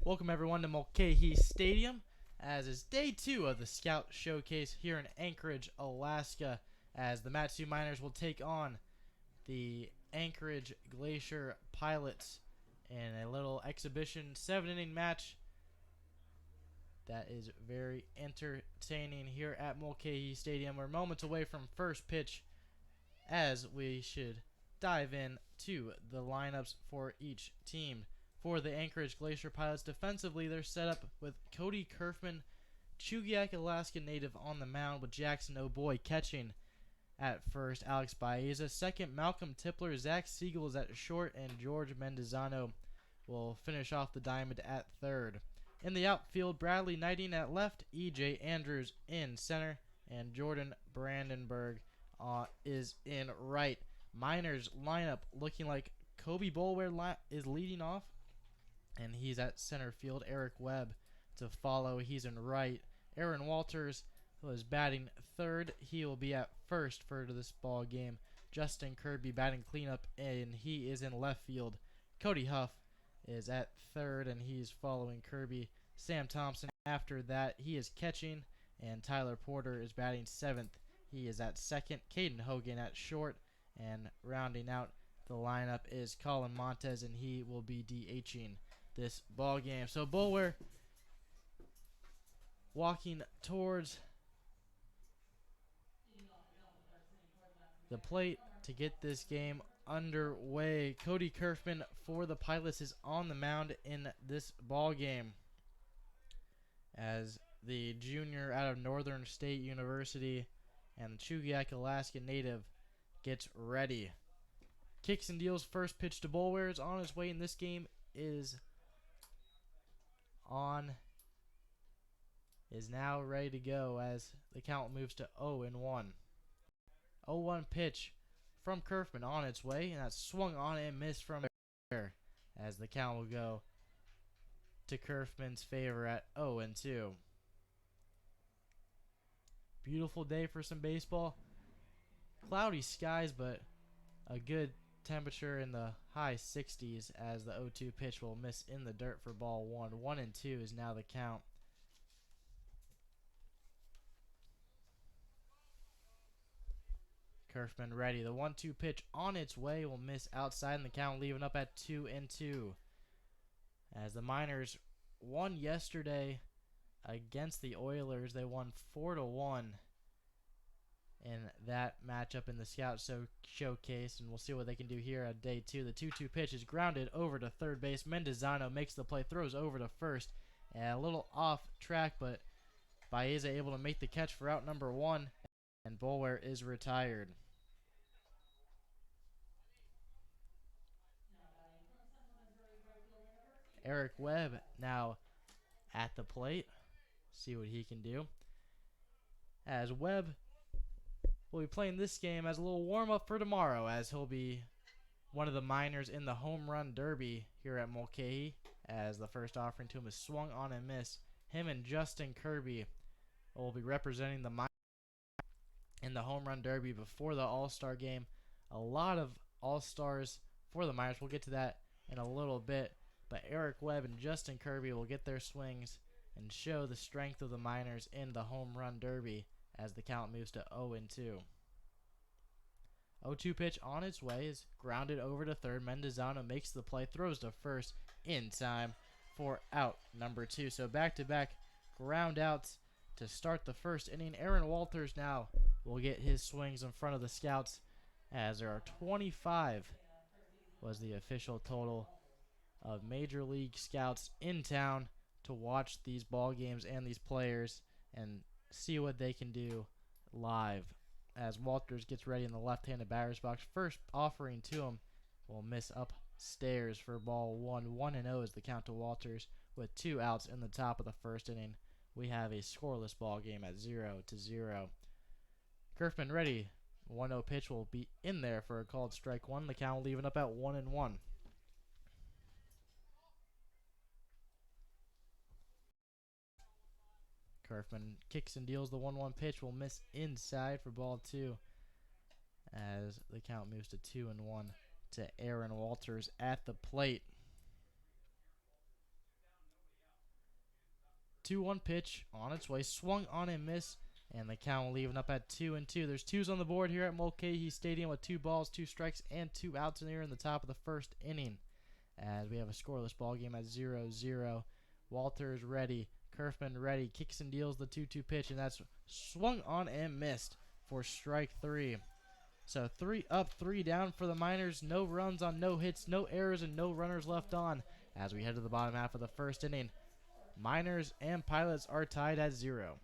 Welcome everyone to Mulcahy Stadium, as is day 2 of the Scout Showcase here in Anchorage, Alaska, as the Matsu Miners will take on the Anchorage Glacier Pilots in a little exhibition 7-inning match that is very entertaining here at Mulcahy Stadium. We're moments away from first pitch, as we should dive in to the lineups for each team. For the Anchorage Glacier Pilots, defensively, they're set up with Cody Kerfman, Chugiak, Alaska native, on the mound, with Jackson O'Boy catching at first, Alex Baeza second, Malcolm Tipler, Zach Siegel is at short, and George Mendizano will finish off the diamond at third. In the outfield, Bradley Knighting at left, E.J. Andrews in center, and Jordan Brandenburg is in right. Miners lineup looking like Kobe Boulware is leading off, and he's at center field. Eric Webb to follow, he's in right. Aaron Walters, who is batting third, he will be at first for this ball game. Justin Kirby batting cleanup, and he is in left field. Cody Huff is at third, and he's following Kirby. Sam Thompson after that, he is catching, and Tyler Porter is batting seventh. He is at second. Caden Hogan at short, and rounding out the lineup is Colin Montez, and he will be DHing this ball game. So Boulware walking towards the plate to get this game underway. Cody Kerfman for the Pilots is on the mound in this ball game, as the junior out of Northern State University and the Chugiak, Alaska native gets ready. Kicks and deals, first pitch to Boulware is on his way, and this game is now ready to go as the count moves to 0-1. 0-1 pitch from Kerfman on its way, and that's swung on and missed from there, as the count will go to Kerfman's favor at 0-2. Beautiful day for some baseball. Cloudy skies, but a good temperature in the high 60s, as the 0-2 pitch will miss in the dirt for ball one. 1-2 is now the count. Kerfman ready. The 1-2 pitch on its way will miss outside, and the count leaving up at 2-2. As the Miners won yesterday against the Oilers, they won 4-1 in that matchup in the Scout Showcase, and we'll see what they can do here at day 2. The 2-2 pitch is grounded over to third base. Mendizano makes the play, throws over to first, and a little off track, but Baeza able to make the catch for out number 1, and Boulware is retired. Eric Webb now at the plate. See what he can do, as Webb will be playing this game as a little warm-up for tomorrow, as he'll be one of the Miners in the Home Run Derby here at Mulcahy, as the first offering to him is swung on and missed. Him and Justin Kirby will be representing the Miners in the Home Run Derby before the All-Star game. A lot of All-Stars for the Miners. We'll get to that in a little bit, but Eric Webb and Justin Kirby will get their swings and show the strength of the Miners in the Home Run Derby, as the count moves to 0-2. 0-2 pitch on its way is grounded over to third. Mendizano makes the play, throws to first in time for out number 2. So back-to-back ground outs to start the first inning. Aaron Walters now will get his swings in front of the Scouts, as there are 25 was the official total of Major League Scouts in town to watch these ball games and these players and see what they can do live, as Walters gets ready in the left-handed batter's box. First offering to him will miss upstairs for ball 1. 1-0 is the count to Walters, with 2 outs in the top of the first inning. We have a scoreless ball game at 0-0. Kerfman ready. 1-0 pitch will be in there for a called strike 1. The count leaving up at 1-1. Kerfman kicks and deals. The 1-1 pitch will miss inside for ball 2, as the count moves to 2-1 to Aaron Walters at the plate. 2-1 pitch on its way, swung on and missed, and the count will leave it up at 2-2. There's twos on the board here at Mulcahy Stadium with 2 balls, 2 strikes, and 2 outs in here in the top of the first inning. As we have a scoreless ball game at 0-0. Walters ready, Kerfman ready, kicks and deals the 2-2 pitch, and that's swung on and missed for strike 3. So 3 up, 3 down for the Miners. No runs on no hits, no errors, and no runners left on as we head to the bottom half of the first inning. Miners and Pilots are tied at 0.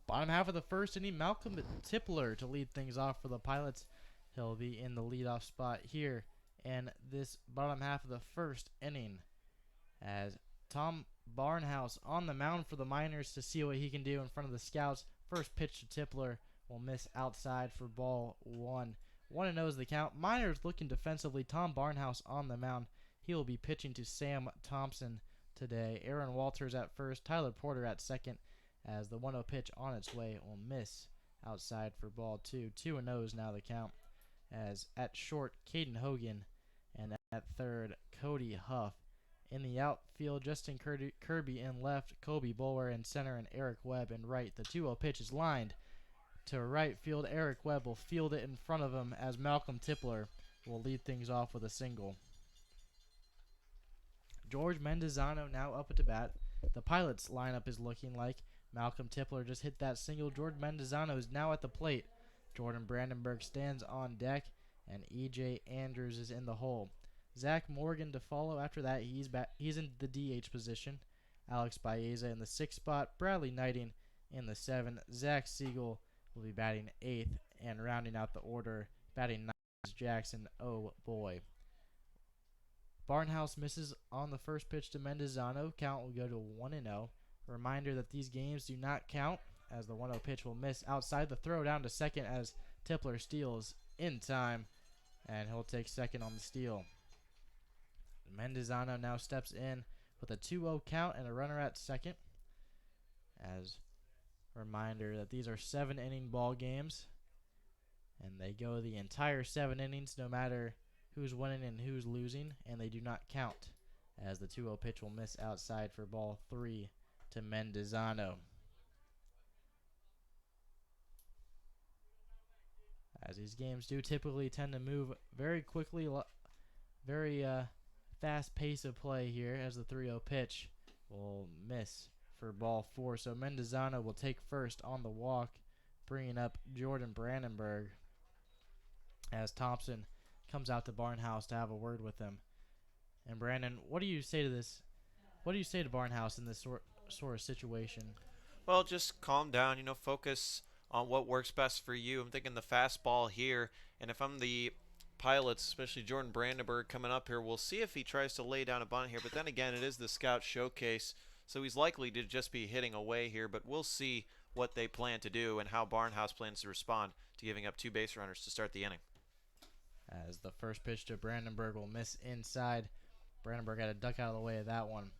Bottom half of the first inning, Malcolm Tipler to lead things off for the Pilots. He'll be in the leadoff spot here in this bottom half of the first inning as Tom Barnhouse on the mound for the Miners to see what he can do in front of the scouts. First pitch to Tipler will miss outside for ball 1. 1-0 is the count. Miners looking defensively. Tom Barnhouse on the mound. He will be pitching to Sam Thompson today. Aaron Walters at first. Tyler Porter at second as the 1-0 pitch on its way will miss outside for ball 2. 2-0 is now the count as at short, Caden Hogan, and at third, Cody Huff. In the outfield, Justin Kirby in left, Kobe Bulwer in center, and Eric Webb in right. The 2-0 pitch is lined to right field. Eric Webb will field it in front of him as Malcolm Tipler will lead things off with a single. George Mendizano now up at the bat. The Pilots lineup is looking like Malcolm Tipler just hit that single. George Mendizano is now at the plate. Jordan Brandenburg stands on deck, and E.J. Andrews is in the hole. Zach Morgan to follow after that. He's in the DH position. Alex Baeza in the 6th spot. Bradley Knighting in the 7th. Zach Siegel will be batting 8th, and rounding out the order, batting 9th is Jackson Oh Boy. Barnhouse misses on the first pitch to Mendizano. Count will go to 1-0. Reminder that these games do not count as the 1-0 pitch will miss outside. The throw down to second as Tipler steals in time, and he'll take second on the steal. Mendizano now steps in with a 2-0 count and a runner at second. As a reminder that these are 7-inning ball games, and they go the entire 7 innings no matter who's winning and who's losing, and they do not count as the 2-0 pitch will miss outside for ball 3 to Mendizano. As these games do typically tend to move very quickly, very fast pace of play here as the 3-0 pitch will miss for ball 4. So Mendizano will take first on the walk, bringing up Jordan Brandenburg as Thompson comes out to Barnhouse to have a word with him. And Brandon, what do you say to this? What do you say to Barnhouse in this sort of situation? Well, just calm down, focus on what works best for you. I'm thinking the fastball here, and if I'm the Pilots, especially Jordan Brandenburg coming up here, we'll see if he tries to lay down a bunt here. But then again, it is the Scout Showcase, so he's likely to just be hitting away here. But we'll see what they plan to do and how Barnhouse plans to respond to giving up 2 base runners to start the inning. As the first pitch to Brandenburg will miss inside. Brandenburg had to duck out of the way of that one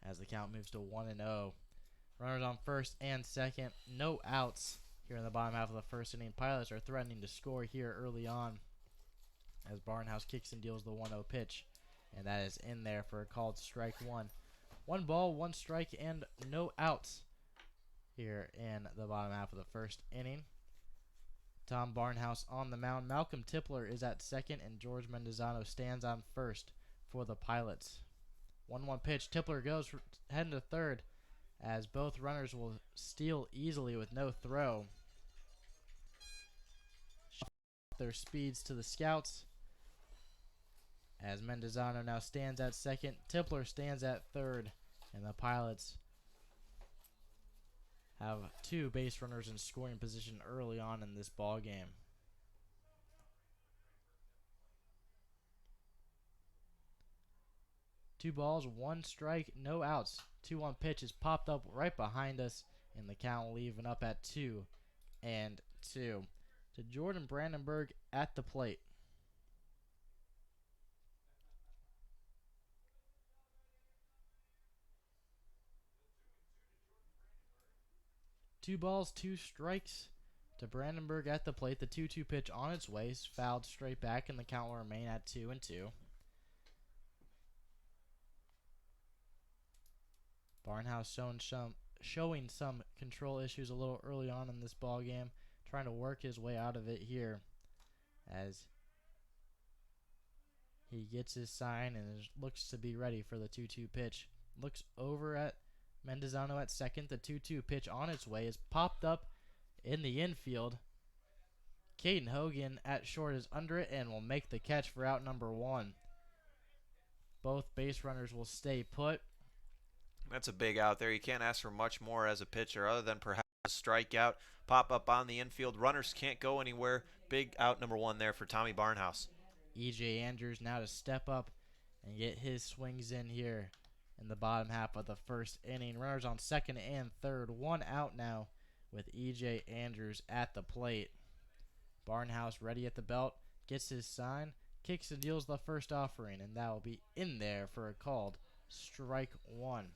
as the count moves to 1-0. Runners on first and second. No outs here in the bottom half of the first inning. Pilots are threatening to score here early on as Barnhouse kicks and deals the 1-0 pitch. And that is in there for a called strike one. 1 ball, 1 strike, and no outs here in the bottom half of the first inning. Tom Barnhouse on the mound. Malcolm Tipler is at second, and George Mendozano stands on first for the Pilots. 1-1 pitch. Tipler goes heading to third as both runners will steal easily with no throw. Their speeds to the Scouts as Mendozano now stands at second. Tipler stands at third, and the Pilots have 2 base runners in scoring position early on in this ball game. Two balls, 1 strike, no outs. 2-1 pitch is popped up right behind us, and the count leaving up at 2-2 to Jordan Brandenburg at the plate. Two balls, 2 strikes to Brandenburg at the plate. The 2-2 pitch on its way is fouled straight back, and the count will remain at 2-2. Barnhouse showing some control issues a little early on in this ball game, trying to work his way out of it here as he gets his sign and looks to be ready for the 2-2 pitch. Looks over at Mendozano at second. The 2-2 pitch on its way is popped up in the infield. Caden Hogan at short is under it and will make the catch for out number 1. Both base runners will stay put. That's a big out there. You can't ask for much more as a pitcher other than perhaps a strikeout, pop up on the infield. Runners can't go anywhere. Big out number 1 there for Tommy Barnhouse. E.J. Andrews now to step up and get his swings in here in the bottom half of the first inning. Runners on second and third. 1 out now with E.J. Andrews at the plate. Barnhouse ready at the belt. Gets his sign. Kicks and deals the first offering, and that will be in there for a called strike 1.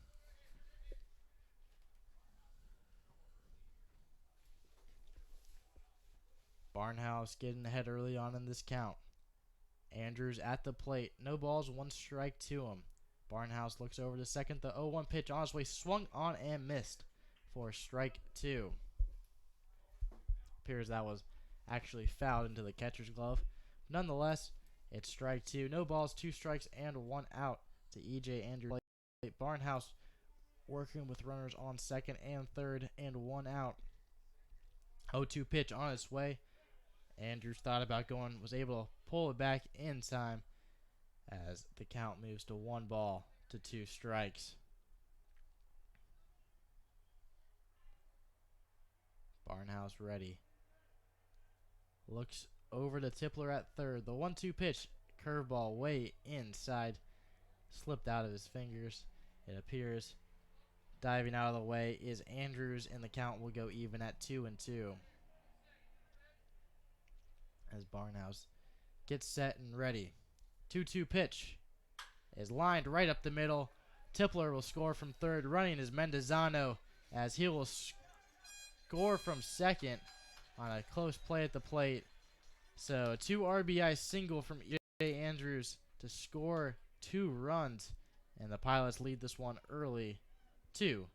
Barnhouse getting ahead early on in this count. Andrews at the plate. No balls, 1 strike to him. Barnhouse looks over to second. The 0-1 pitch on his way, swung on and missed for strike 2. Appears that was actually fouled into the catcher's glove. Nonetheless, it's strike 2. No balls, 2 strikes, and 1 out to E.J. Andrews. Barnhouse working with runners on second and third and 1 out. 0-2 pitch on its way. Andrews thought about going, was able to pull it back in time as the count moves to 1 ball to 2 strikes. Barnhouse ready. Looks over to Tipler at third. The 1-2 pitch, curveball way inside, slipped out of his fingers. It appears diving out of the way is Andrews, and the count will go even at 2-2. As Barnhouse gets set and ready. 2-2 pitch is lined right up the middle. Tipler will score from third. Running is Mendozano as he will score from second on a close play at the plate. So 2 RBI single from E.J. Andrews to score 2 runs. And the Pilots lead this one early 2-0.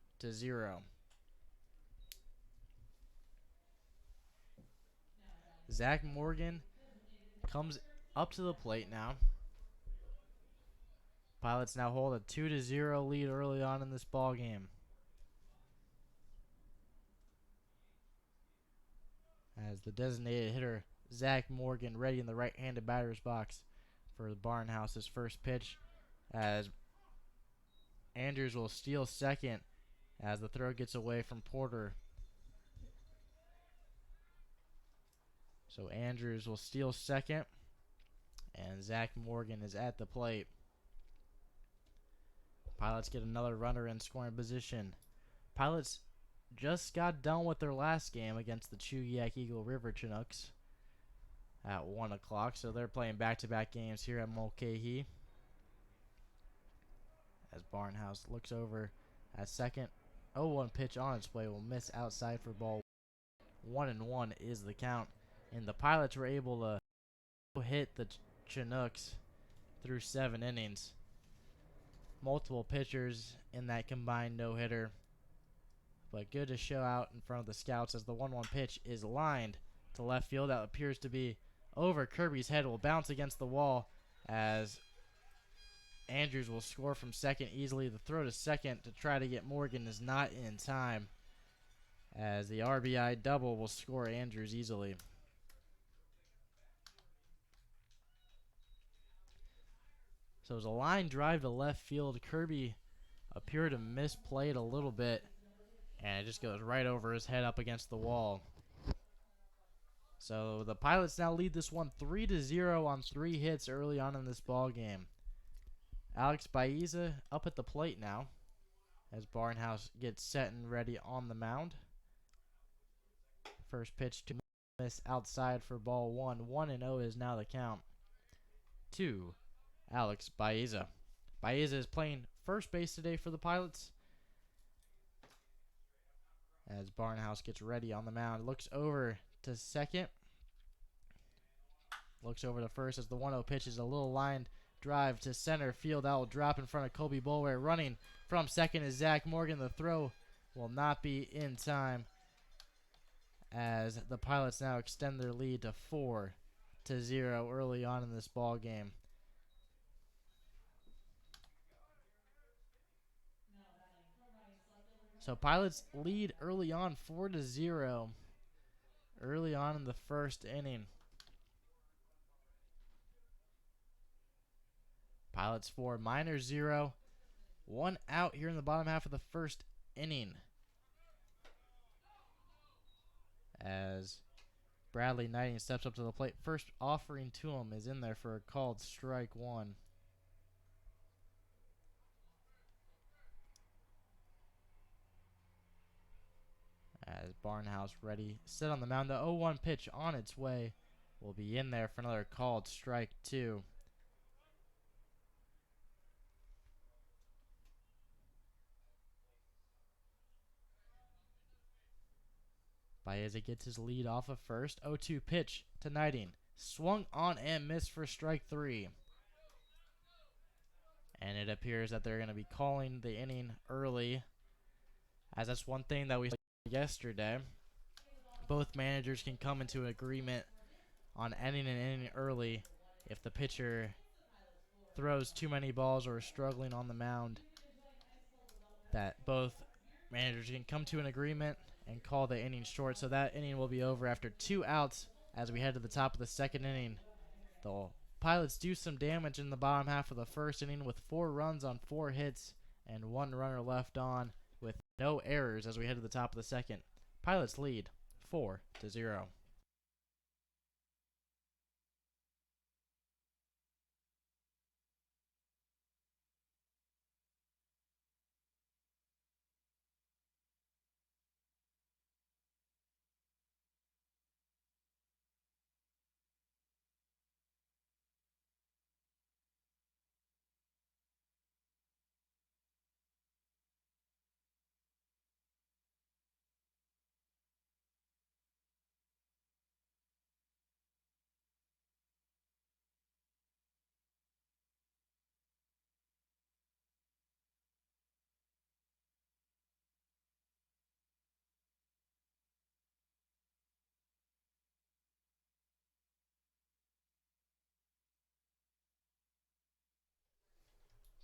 Zach Morgan comes up to the plate now. Pilots now hold a 2-0 lead early on in this ball game. As the designated hitter Zach Morgan ready in the right-handed batter's box for Barnhouse's first pitch, as Andrews will steal second as the throw gets away from Porter. So Andrews will steal second, and Zach Morgan is at the plate. Pilots get another runner in scoring position. Pilots just got done with their last game against the Chugiak Eagle River Chinooks at 1 o'clock, so they're playing back-to-back games here at Mulcahy. As Barnhouse looks over at second. 0-1 pitch on its way will miss outside for ball. 1-1 is the count. And the Pilots were able to hit the Chinooks through 7 innings. Multiple pitchers in that combined no-hitter. But good to show out in front of the scouts as the 1-1 pitch is lined to left field. That appears to be over Kirby's head. Will bounce against the wall as Andrews will score from second easily. The throw to second to try to get Morgan is not in time, as the RBI double will score Andrews easily. So it was a line drive to left field. Kirby appeared to misplay it a little bit, and it just goes right over his head up against the wall. So the Pilots now lead this one 3-0 on 3 hits early on in this ball game. Alex Baeza up at the plate now as Barnhouse gets set and ready on the mound. First pitch to miss outside for ball 1. 1-0 is now the count. To Alex Baeza. Baeza is playing first base today for the Pilots as Barnhouse gets ready on the mound. Looks over to second. Looks over to first as the 1-0 pitch is a little lined drive to center field. That will drop in front of Kobe Bulware. Running from second is Zach Morgan. The throw will not be in time as the Pilots now extend their lead to 4-0 early on in this ball game. So Pilots lead early on 4-0 early on in the first inning. Pilots 4, Miners 0. 1 out here in the bottom half of the first inning, as Bradley Knighting steps up to the plate. First offering to him is in there for a called strike 1. As Barnhouse ready, set on the mound. The 0-1 pitch on its way will be in there for another called strike 2. Baeza gets his lead off of first. 0-2 pitch to Knighting. Swung on and missed for strike 3. And it appears that they're going to be calling the inning early, as that's one thing that we saw yesterday. Both managers can come into an agreement on ending an inning early if the pitcher throws too many balls or is struggling on the mound. That both managers can come to an agreement and call the inning short. So that inning will be over after 2 outs as we head to the top of the second inning. The Pilots do some damage in the bottom half of the first inning with 4 runs on 4 hits and 1 runner left on with no errors as we head to the top of the second. Pilots lead 4-0.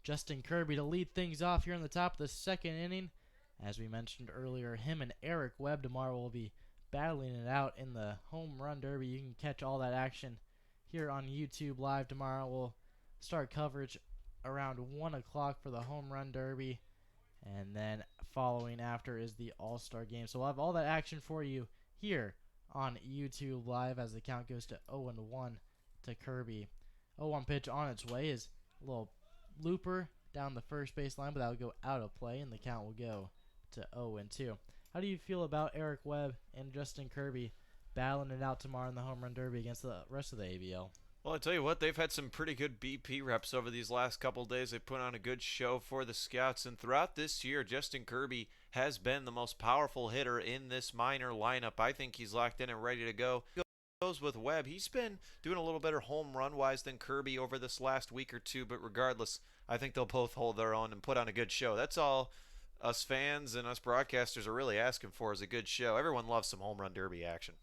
Justin Kirby to lead things off here in the top of the second inning. As we mentioned earlier, him and Eric Webb tomorrow will be battling it out in the home run derby. You can catch all that action here on YouTube Live tomorrow. We'll start coverage around 1 o'clock for the home run derby, and then following after is the All-Star game. So we'll have all that action for you here on YouTube Live as the count goes to 0-1 to Kirby. 0-1 pitch on its way is a little looper down the first base line, but that will go out of play, and the count will go to 0-2. How do you feel about Eric Webb and Justin Kirby battling it out tomorrow in the Home Run Derby against the rest of the ABL? Well, I tell you what, they've had some pretty good BP reps over these last couple days. They put on a good show for the Scouts, and throughout this year, Justin Kirby has been the most powerful hitter in this minor lineup. I think he's locked in and ready to go. Goes with Webb. He's been doing a little better home run wise than Kirby over this last week or two, but regardless, I think they'll both hold their own and put on a good show. That's all us fans and us broadcasters are really asking for, is a good show. Everyone loves some home run derby action.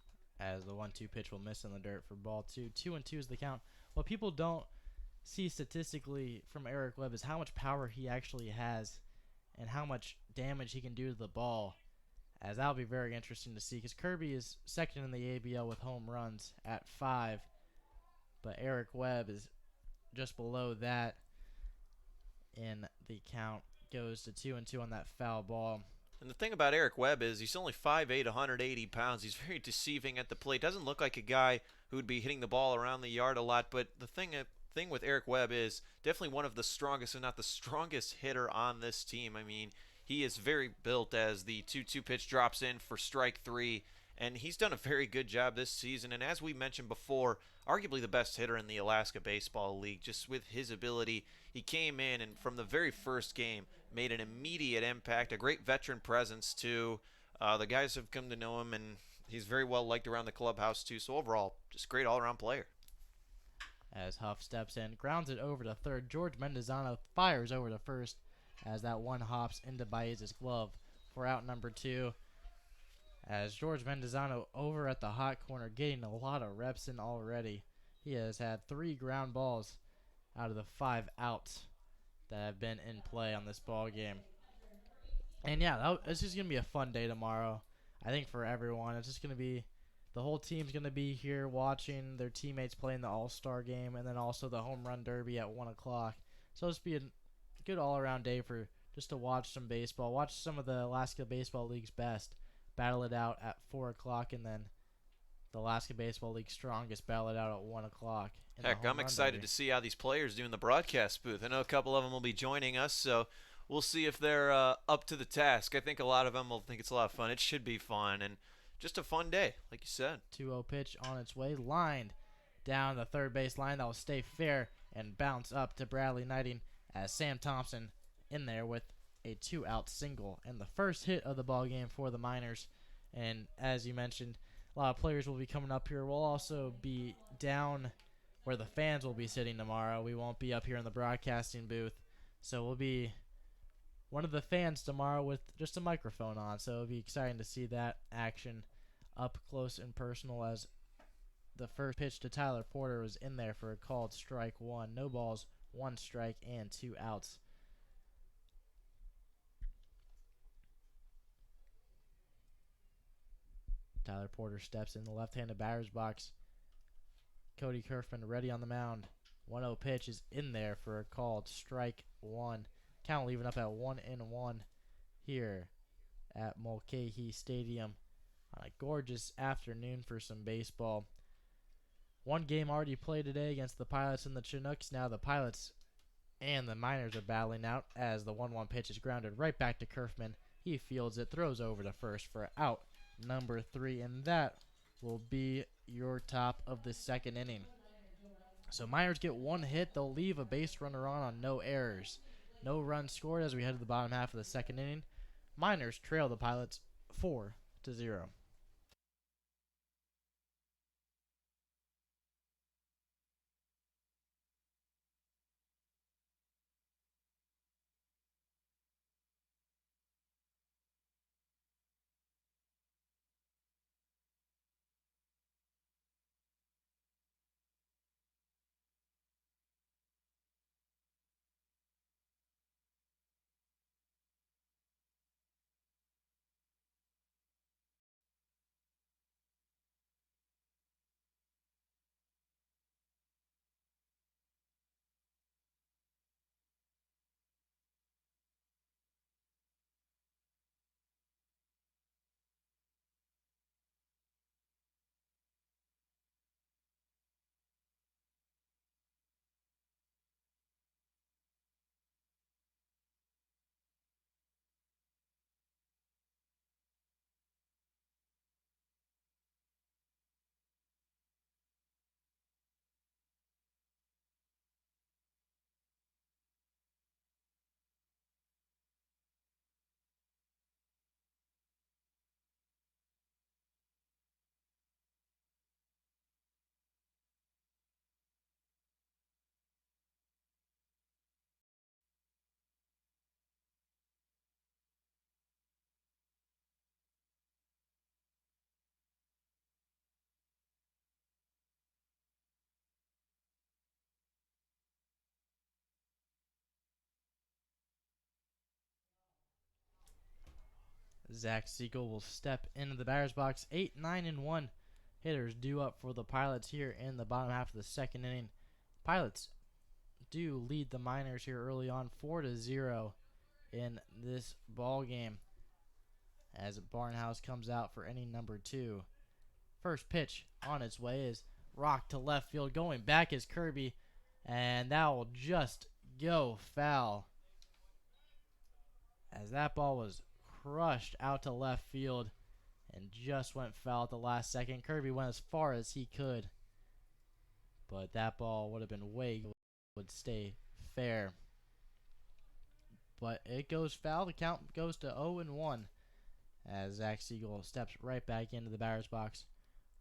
As the 1-2 pitch will miss in the dirt for ball two. 2-2 is the count. What people don't see statistically from Eric Webb is how much power he actually has and how much damage he can do to the ball. As that'll be very interesting to see, because Kirby is second in the ABL with home runs at 5, but Eric Webb is just below that, and the count goes to 2-2 on that foul ball. And the thing about Eric Webb is he's only 5'8", 180 pounds. He's very deceiving at the plate. Doesn't look like a guy who would be hitting the ball around the yard a lot. But the thing with Eric Webb is definitely one of the strongest, if not the strongest hitter on this team. I mean, he is very built as the 2-2 pitch drops in for strike 3. And he's done a very good job this season. And as we mentioned before, arguably the best hitter in the Alaska Baseball League. Just with his ability, he came in and from the very first game made an immediate impact, a great veteran presence too. The guys have come to know him, and he's very well liked around the clubhouse too. So overall, just great all-around player. As Huff steps in, grounds it over to third. George Mendozano fires over to first as that one hops into Baez's glove for out number 2. As George Mendozano over at the hot corner getting a lot of reps in already. He has had 3 ground balls out of the 5 outs that have been in play on this ball game. And yeah, it's just going to be a fun day tomorrow, I think, for everyone. It's just going to be, the whole team's going to be here watching their teammates playing the All-Star game, and then also the Home Run Derby at 1 o'clock. So it'll just be a good all-around day for just to watch some baseball, watch some of the Alaska Baseball League's best battle it out at 4 o'clock, and then the Alaska Baseball League strongest battle it out at 1 o'clock. Heck, I'm excited to see how these players do in the broadcast booth. I know a couple of them will be joining us, so we'll see if they're up to the task. I think a lot of them will think it's a lot of fun. It should be fun, and just a fun day, like you said. 2-0 pitch on its way, lined down the third base line. That will stay fair and bounce up to Bradley Knighting as Sam Thompson in there with a 2-out single and the first hit of the ball game for the Miners. And as you mentioned, a lot of players will be coming up here. We'll also be down where the fans will be sitting tomorrow. We won't be up here in the broadcasting booth, so we'll be one of the fans tomorrow with just a microphone on. So it'll be exciting to see that action up close and personal, as the first pitch to Tyler Porter was in there for a called strike 1. No balls, 1 strike, and 2 outs. Tyler Porter steps in the left-handed batter's box. Cody Kerfman ready on the mound. 1-0 pitch is in there for a called strike 1. Count leaving up at 1-1 here at Mulcahy Stadium on a gorgeous afternoon for some baseball. One game already played today against the Pilots and the Chinooks. Now the Pilots and the Miners are battling out as the 1-1 pitch is grounded right back to Kerfman. He fields it, throws over to first for out number 3, and that will be your top of the second inning. So Miners get 1 hit. They'll leave a base runner on no errors. No runs scored as we head to the bottom half of the second inning. Miners trail the Pilots 4-0. Zach Siegel will step into the batter's box. 8, 9, and 1 hitters due up for the Pilots here in the bottom half of the second inning. Pilots do lead the Miners here early on, 4-0 in this ball game, as Barnhouse comes out for inning number 2. First pitch on its way is rocked to left field. Going back is Kirby, and that will just go foul, as that ball was crushed out to left field and just went foul at the last second. Kirby went as far as he could, but that ball would have been would stay fair. But it goes foul. The count goes to 0-1 as Zach Siegel steps right back into the batter's box,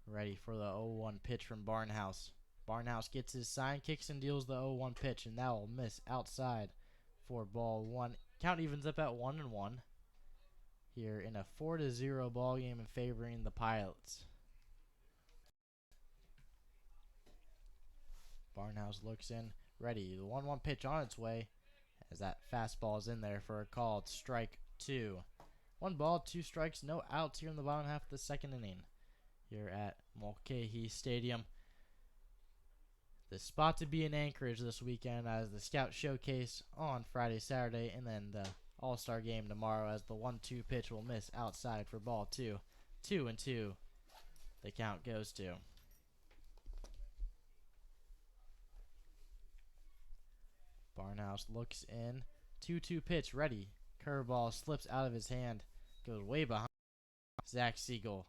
ready for the 0-1 pitch from Barnhouse. Barnhouse gets his sign, kicks and deals the 0-1 pitch, and that will miss outside for ball 1. Count evens up at 1-1 here in a 4-0 ball game in favoring the Pilots. Barnhouse looks in, ready. The 1-1 pitch on its way, as that fastball is in there for a call. It's strike 2. 1 ball, 2 strikes, no outs here in the bottom half of the second inning here at Mulcahy Stadium. The spot to be in Anchorage this weekend as the Scout Showcase on Friday, Saturday, and then the All-Star Game tomorrow, as the 1-2 pitch will miss outside for ball 2. 2-2 the count goes to. Barnhouse looks in. 2-2 pitch ready. Curveball slips out of his hand. Goes way behind Zach Siegel,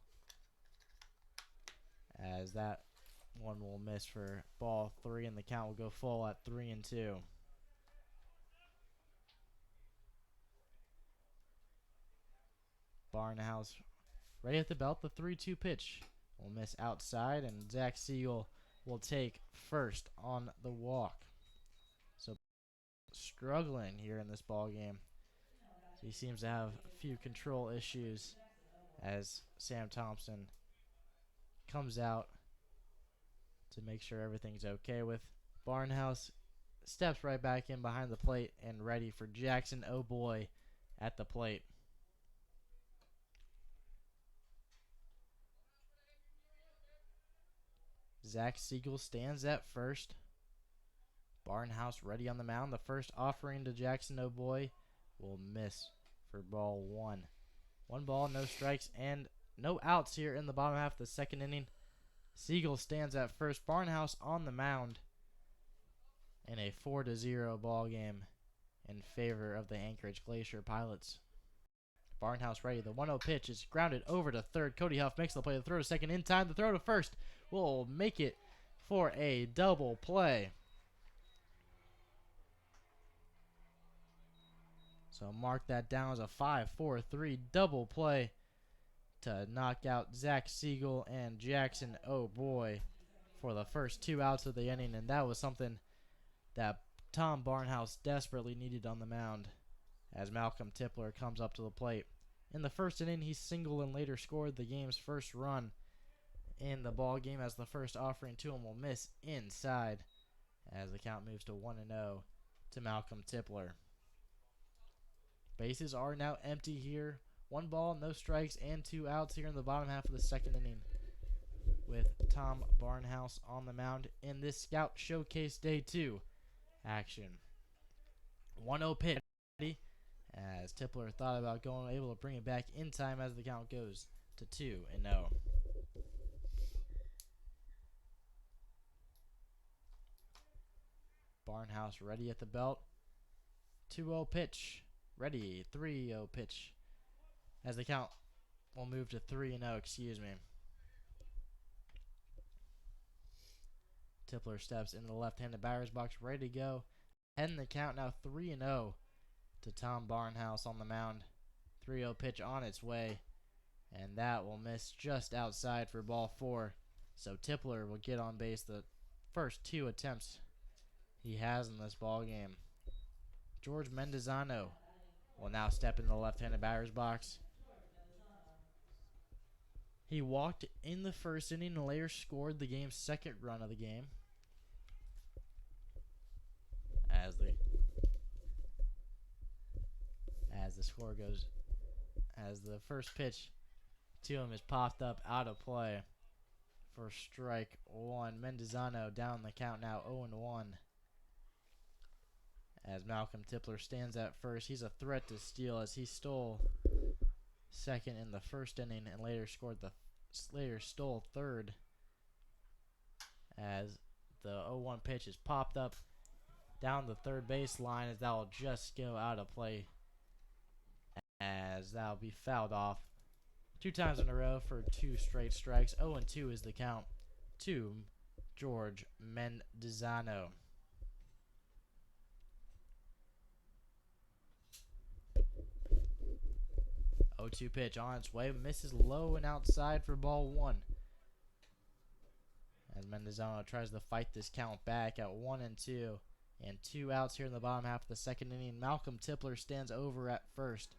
as that one will miss for ball 3, and the count will go full at 3-2. Barnhouse ready at the belt. The 3-2 pitch will miss outside, and Zach Siegel will take first on the walk. So struggling here in this ball game. He seems to have a few control issues as Sam Thompson comes out to make sure everything's okay with. Barnhouse steps right back in behind the plate and ready for Jackson O'Boy at the plate. Zach Siegel stands at first. Barnhouse ready on the mound. The first offering to Jackson O'Boy will miss for ball 1. 1 ball, no strikes, and no outs here in the bottom half of the second inning. Siegel stands at first. Barnhouse on the mound in a 4-0 ball game in favor of the Anchorage Glacier Pilots. Barnhouse ready. The 1-0 pitch is grounded over to third. Cody Huff makes the play. The throw to second in time. The throw to first will make it for a double play. So mark that down as a 5-4-3 double play to knock out Zach Siegel and Jackson O'Boy for the first 2 outs of the inning, and that was something that Tom Barnhouse desperately needed on the mound as Malcolm Tipler comes up to the plate. In the first inning, he singled and later scored the game's first run in the ball game, as the first offering to him will miss inside as the count moves to 1-0 to Malcolm Tipler. Bases are now empty here. 1 ball, no strikes, and 2 outs here in the bottom half of the second inning, with Tom Barnhouse on the mound in this Scout Showcase Day 2 action. 1-0 pitch as Tipler thought about able to bring it back in time, as the count goes to 2-0. Barnhouse ready at the belt. 2-0 pitch ready. 3-0 pitch, as the count will move to 3-0, excuse me. Tipler steps into the left-handed batter's box, ready to go. Heading the count now 3-0 to Tom Barnhouse on the mound. 3-0 pitch on its way, and that will miss just outside for ball 4. So Tipler will get on base the first 2 attempts he has in this ball game. George Mendozano will now step into the left-handed batter's box. He walked in the first inning and later scored the game's second run of the game, as the score goes as the first pitch to him is popped up out of play for strike one. Mendizano down the count now 0-1. As Malcolm Tipler stands at first, he's a threat to steal as he stole second in the first inning and later stole third as the 0-1 pitch is popped up down the third base line as that will just go out of play as that will be fouled off 2 times in a row for 2 straight strikes. 0-2 is the count to George Mendizano. Oh, 2 pitch on its way, misses low and outside for ball 1. As Mendizano tries to fight this count back at 1-2, and 2 outs here in the bottom half of the second inning. Malcolm Tipler stands over at first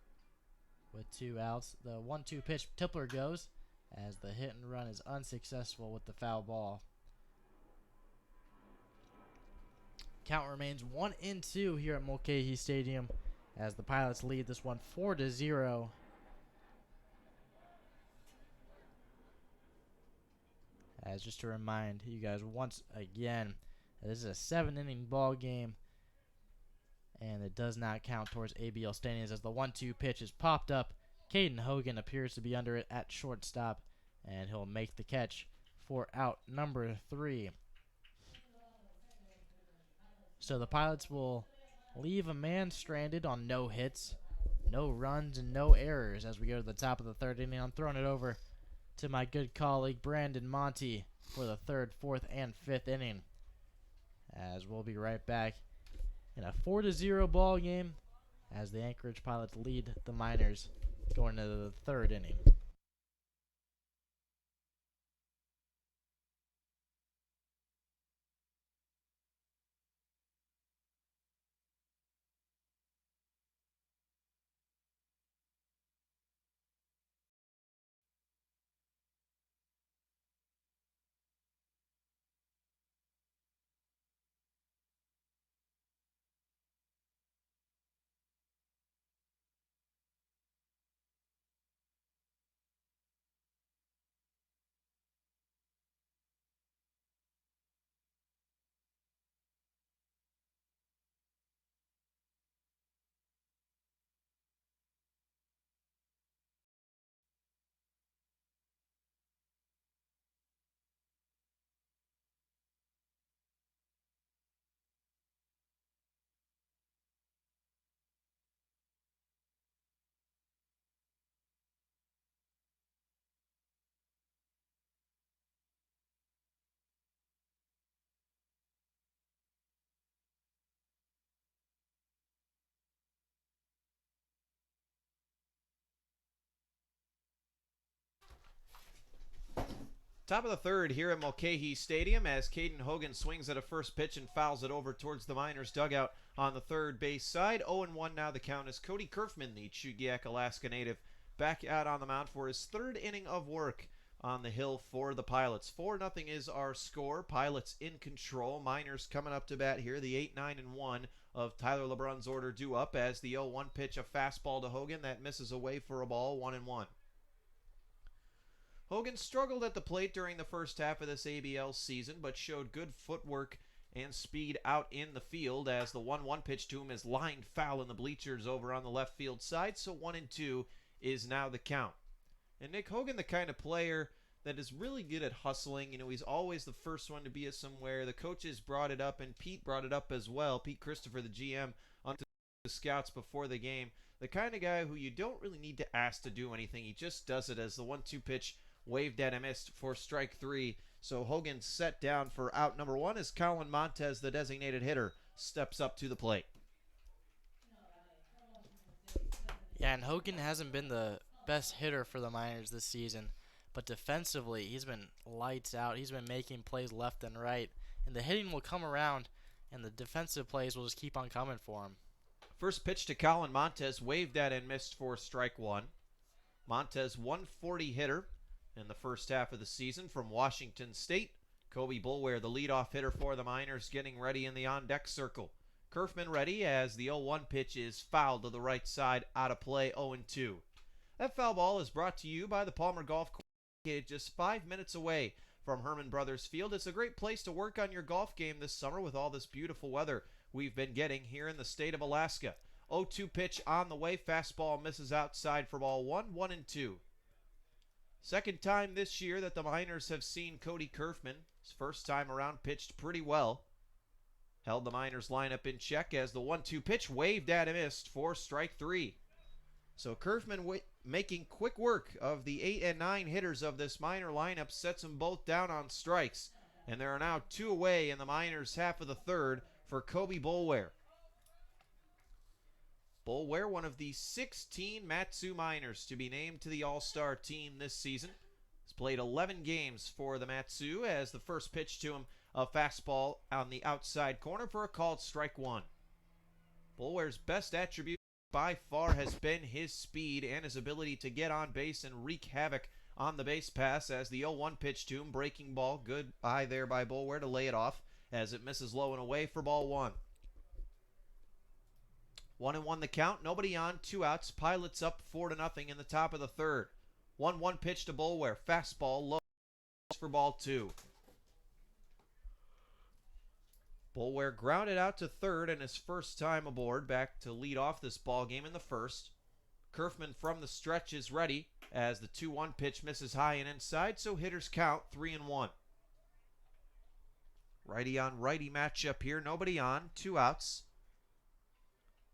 with 2 outs. The 1-2 pitch, Tipler goes as the hit and run is unsuccessful with the foul ball. Count remains 1-2 here at Mulcahy Stadium as the Pilots lead this one 4-0. As just to remind you guys once again, this is a 7-inning ball game, and it does not count towards ABL standings as the 1-2 pitch is popped up. Caden Hogan appears to be under it at shortstop, and he'll make the catch for out number 3. So the Pilots will leave a man stranded on no hits, no runs, and no errors as we go to the top of the third inning. I'm throwing it over to my good colleague Brandon Monty for the third, fourth, and fifth inning. As we'll be right back in a 4-0 ball game as the Anchorage Pilots lead the Miners going into the third inning. Top of the third here at Mulcahy Stadium as Caden Hogan swings at a first pitch and fouls it over towards the Miners dugout on the third base side. 0-1 now the count as Cody Kerfman, the Chugiak, Alaska native, back out on the mound for his third inning of work on the hill for the Pilots. 4-0 is our score. Pilots in control. Miners coming up to bat here. The 8-9-1 of Tyler LeBron's order due up as the 0-1 pitch, a fastball to Hogan that misses away for a ball. 1-1. Hogan struggled at the plate during the first half of this ABL season, but showed good footwork and speed out in the field as the 1-1 pitch to him is lined foul in the bleachers over on the left field side, so 1-2 is now the count. And Nick Hogan, the kind of player that is really good at hustling. You know, he's always the first one to be at somewhere. The coaches brought it up, and Pete brought it up as well. Pete Christopher, the GM, on the scouts before the game. The kind of guy who you don't really need to ask to do anything. He just does it as the 1-2 pitch waved at and missed for strike 3. So Hogan set down for out number 1 as Colin Montez, the designated hitter, steps up to the plate. Yeah, and Hogan hasn't been the best hitter for the Miners this season, but defensively he's been lights out. He's been making plays left and right, and the hitting will come around, and the defensive plays will just keep on coming for him. First pitch to Colin Montez, waved at and missed for strike 1. Montez, 140 hitter in the first half of the season from Washington State. Kobe Bulware, the leadoff hitter for the Miners, getting ready in the on-deck circle. Kerfman ready as the 0-1 pitch is fouled to the right side, out of play, 0-2. That foul ball is brought to you by the Palmer Golf Course, located just 5 minutes away from Herman Brothers Field. It's a great place to work on your golf game this summer with all this beautiful weather we've been getting here in the state of Alaska. 0-2 pitch on the way. Fastball misses outside for ball 1-1-2. Second time this year that the Miners have seen Cody Kerfman. His first time around pitched pretty well. Held the Miners lineup in check as the 1-2 pitch waved at and missed for strike 3. So Kerfman making quick work of the 8 and 9 hitters of this Miner lineup, sets them both down on strikes. And there are now 2 away in the Miners' half of the third for Kobe Boulware. Boulware, one of the 16 Mat-Su Miners to be named to the All-Star team this season. He's played 11 games for the Mat-Su as the first pitch to him, a fastball on the outside corner for a called strike 1. Boulware's best attribute by far has been his speed and his ability to get on base and wreak havoc on the base pass as the 0-1 pitch to him. Breaking ball, good eye there by Boulware to lay it off as it misses low and away for ball 1. 1-1 the count, nobody on, 2 outs. Pilots up 4-0 in the top of the third. 1-1 pitch to Boulware, fastball low for ball 2. Boulware grounded out to third and his first time aboard, back to lead off this ball game in the first. Kerfman from the stretch is ready as the 2-1 pitch misses high and inside, so hitters count 3-1. Righty on righty matchup here, nobody on, 2 outs.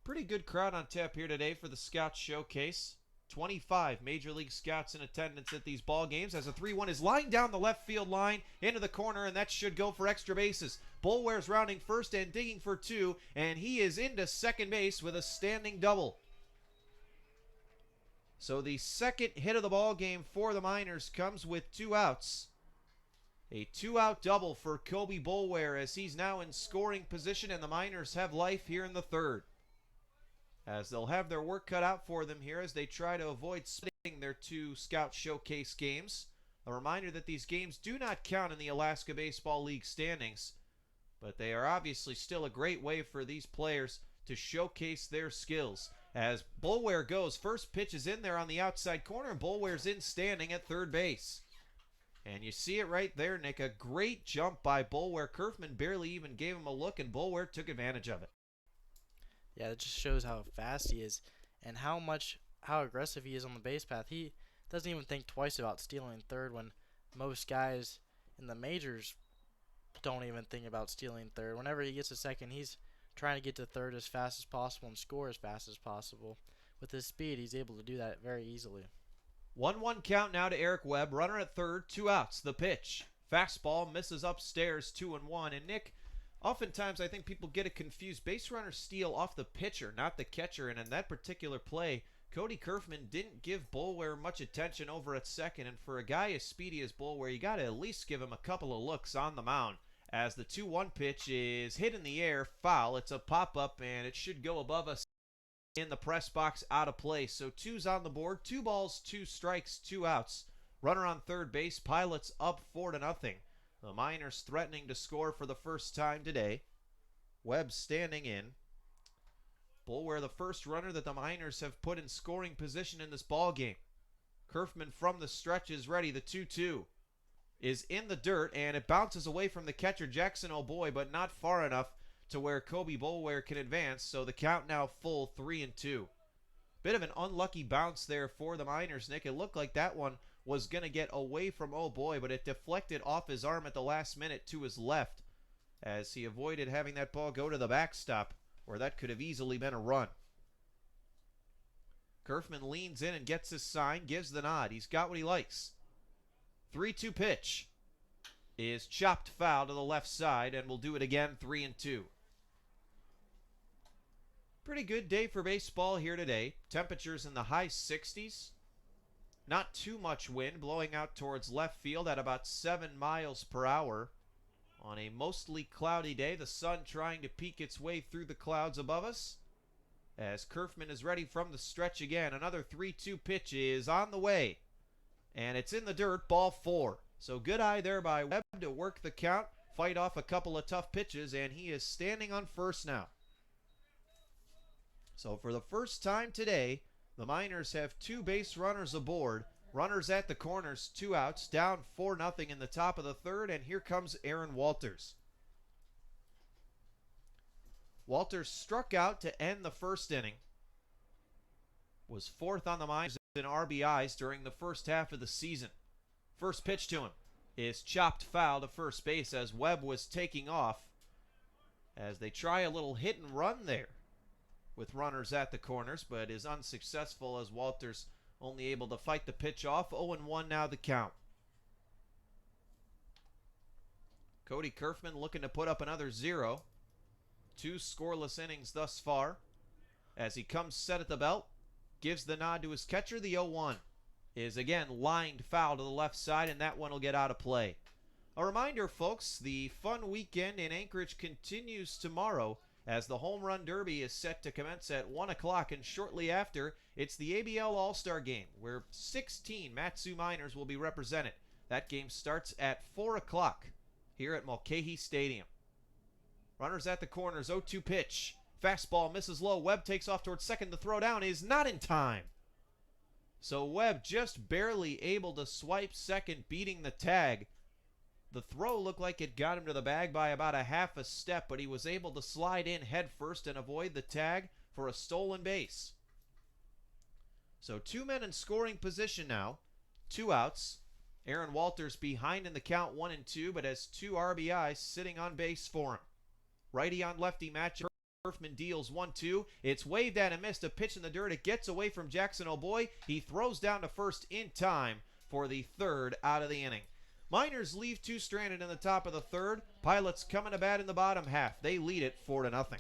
Pretty good crowd on tap here today for the Scout Showcase. 25 Major League Scouts in attendance at these ball games as a 3-1 is lined down the left field line into the corner, and that should go for extra bases. Boulware's rounding first and digging for 2, and he is into second base with a standing double. So the second hit of the ball game for the Miners comes with 2 outs. A 2-out double for Kobe Boulware as he's now in scoring position, and the Miners have life here in the third, as they'll have their work cut out for them here as they try to avoid splitting their 2 Scout Showcase games. A reminder that these games do not count in the Alaska Baseball League standings, but they are obviously still a great way for these players to showcase their skills. As Boulware goes, first pitch is in there on the outside corner, and Boulware's in standing at third base. And you see it right there, Nick. A great jump by Boulware. Kerfman barely even gave him a look, and Boulware took advantage of it. Yeah, it just shows how fast he is and how aggressive he is on the base path. He doesn't even think twice about stealing third when most guys in the majors don't even think about stealing third. Whenever he gets a second, he's trying to get to third as fast as possible and score as fast as possible. With his speed, he's able to do that very easily. 1-1 count now to Eric Webb. Runner at third, 2 outs. The pitch. Fastball misses upstairs, 2-1. And Nick, oftentimes I think people get it confused. Base runners steal off the pitcher, not the catcher. And in that particular play, Cody Kerfman didn't give Boulware much attention over at second. And for a guy as speedy as Boulware, you got to at least give him a couple of looks on the mound. As the 2-1 pitch is hit in the air, foul. It's a pop-up, and it should go above us in the press box, out of play. So 2's on the board, 2 balls, 2 strikes, 2 outs. Runner on third base, Pilots up 4-0. The Miners threatening to score for the first time today. Webb standing in. Boulware, the first runner that the Miners have put in scoring position in this ball game. Kerfman from the stretch is ready. The 2-2 is in the dirt, and it bounces away from the catcher, Jackson O'Boy, but not far enough to where Kobe Boulware can advance, so the count now full 3-2. Bit of an unlucky bounce there for the Miners, Nick. It looked like that one was going to get away from O'Boy, but it deflected off his arm at the last minute to his left as he avoided having that ball go to the backstop, where that could have easily been a run. Kerfman leans in and gets his sign, gives the nod. He's got what he likes. 3-2 pitch is chopped foul to the left side, and we'll do it again, 3-2. Pretty good day for baseball here today. Temperatures in the high 60s. Not too much wind, blowing out towards left field at about 7 miles per hour. On a mostly cloudy day, the sun trying to peek its way through the clouds above us. As Kerfman is ready from the stretch again, another 3-2 pitch is on the way. And it's in the dirt, ball 4. So good eye there by Webb to work the count, fight off a couple of tough pitches, and he is standing on first now. So for the first time today, The Miners have 2 base runners aboard. Runners at the corners, 2 outs, down 4-0 in the top of the third, and here comes Aaron Walters. Walters struck out to end the first inning. Was 4th on the Miners in RBIs during the first half of the season. First pitch to him is chopped foul to first base as Webb was taking off, as they try a little hit and run there with runners at the corners, but is unsuccessful as Walters only able to fight the pitch off. 0-1 now the count. Cody Kerfman looking to put up another 0. 2 scoreless innings thus far. As he comes set at the belt, gives the nod to his catcher. The 0-1 is again lined foul to the left side, and that one will get out of play. A reminder, folks, the fun weekend in Anchorage continues tomorrow as the Home Run Derby is set to commence at 1 o'clock, and shortly after, it's the ABL All-Star Game, where 16 Mat-Su Miners will be represented. That game starts at 4 o'clock here at Mulcahy Stadium. Runners at the corners, 0-2 pitch. Fastball misses low. Webb takes off towards second. The throw down is not in time. So Webb just barely able to swipe second, beating the tag. The throw looked like it got him to the bag by about a half a step, but he was able to slide in head first and avoid the tag for a stolen base. So 2 men in scoring position now, 2 outs. Aaron Walters behind in the count 1-2, but has 2 RBIs sitting on base for him. Righty on lefty matchup. Kerfman deals 1-2. It's waved at and missed. A pitch in the dirt. It gets away from Jackson O'Boy. He throws down to first in time for the 3rd out of the inning. Miners leave 2 stranded in the top of the 3rd. Pilots coming to bat in the bottom half. They lead it 4-0.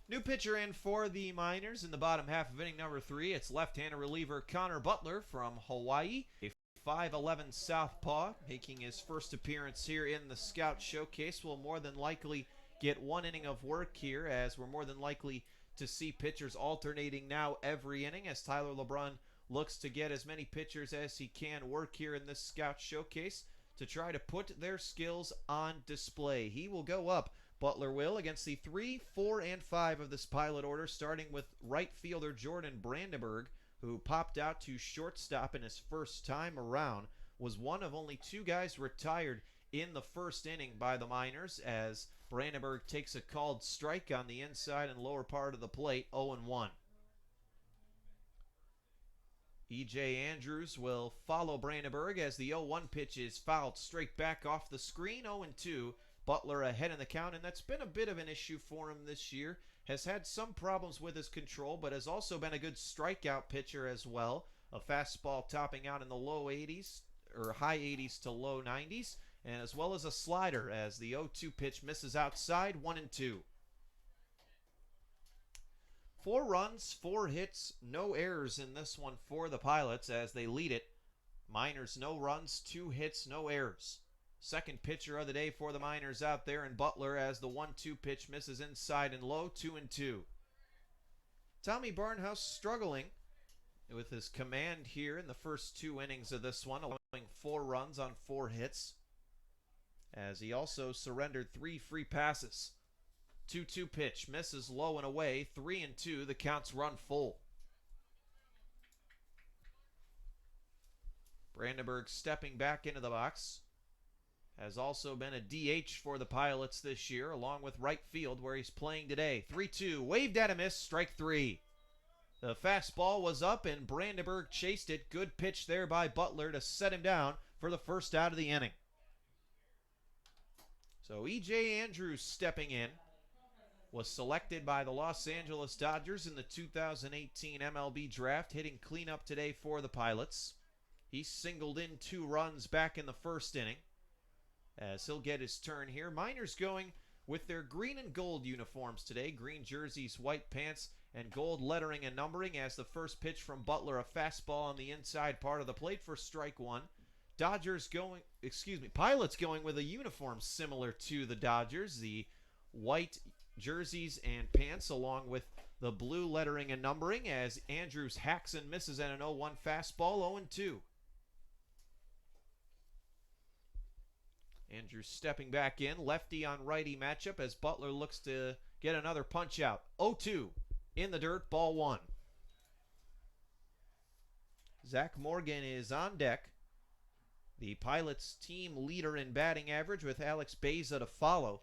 New pitcher in for the Miners in the bottom half of inning number 3. It's left-handed reliever Connor Butler from Hawaii. A 5'11 southpaw making his first appearance here in the Scout Showcase. Will more than likely get 1 inning of work here, as we're more than likely to see pitchers alternating now every inning as Tyler LeBrun looks to get as many pitchers as he can work here in this Scout Showcase to try to put their skills on display. He will go up, Butler will, against the 3, 4, and 5 of this pilot order, starting with right fielder Jordan Brandenburg, who popped out to shortstop in his first time around, was one of only 2 guys retired in the first inning by the Miners, as Brandenburg takes a called strike on the inside and lower part of the plate, 0-1. E.J. Andrews will follow Brandenburg as the 0-1 pitch is fouled straight back off the screen, 0-2. Butler ahead in the count, and that's been a bit of an issue for him this year. Has had some problems with his control, but has also been a good strikeout pitcher as well. A fastball topping out in the low 80s, high 80s to low 90s, and as well as a slider as the 0-2 pitch misses outside, 1-2. 4 runs, 4 hits, no errors in this one for the Pilots as they lead it. Miners, no runs, 2 hits, no errors. Second pitcher of the day for the Miners out there in Butler as the 1-2 pitch misses inside and low, 2-2. Tommy Barnhouse struggling with his command here in the first 2 innings of this one, allowing 4 runs on 4 hits, as he also surrendered 3 free passes. 2-2 pitch misses low and away, 3-2. The count's run full. Brandenburg stepping back into the box. Has also been a DH for the Pilots this year, along with right field where he's playing today. 3-2, waved at a miss, strike 3. The fastball was up and Brandenburg chased it. Good pitch there by Butler to set him down for the first out of the inning. So E.J. Andrews stepping in. Was selected by the Los Angeles Dodgers in the 2018 MLB draft, hitting cleanup today for the Pilots. He singled in 2 runs back in the first inning as he'll get his turn here. Miners going with their green and gold uniforms today. Green jerseys, white pants, and gold lettering and numbering as the first pitch from Butler, a fastball on the inside part of the plate for strike 1. Pilots going with a uniform similar to the Dodgers. The white jerseys and pants along with the blue lettering and numbering as Andrews hacks and misses at an 0-1 fastball, 0-2. Andrews stepping back in, lefty on righty matchup as Butler looks to get another punch out. 0-2 in the dirt, ball 1. Zach Morgan is on deck. The Pilots team leader in batting average with Alex Beza to follow.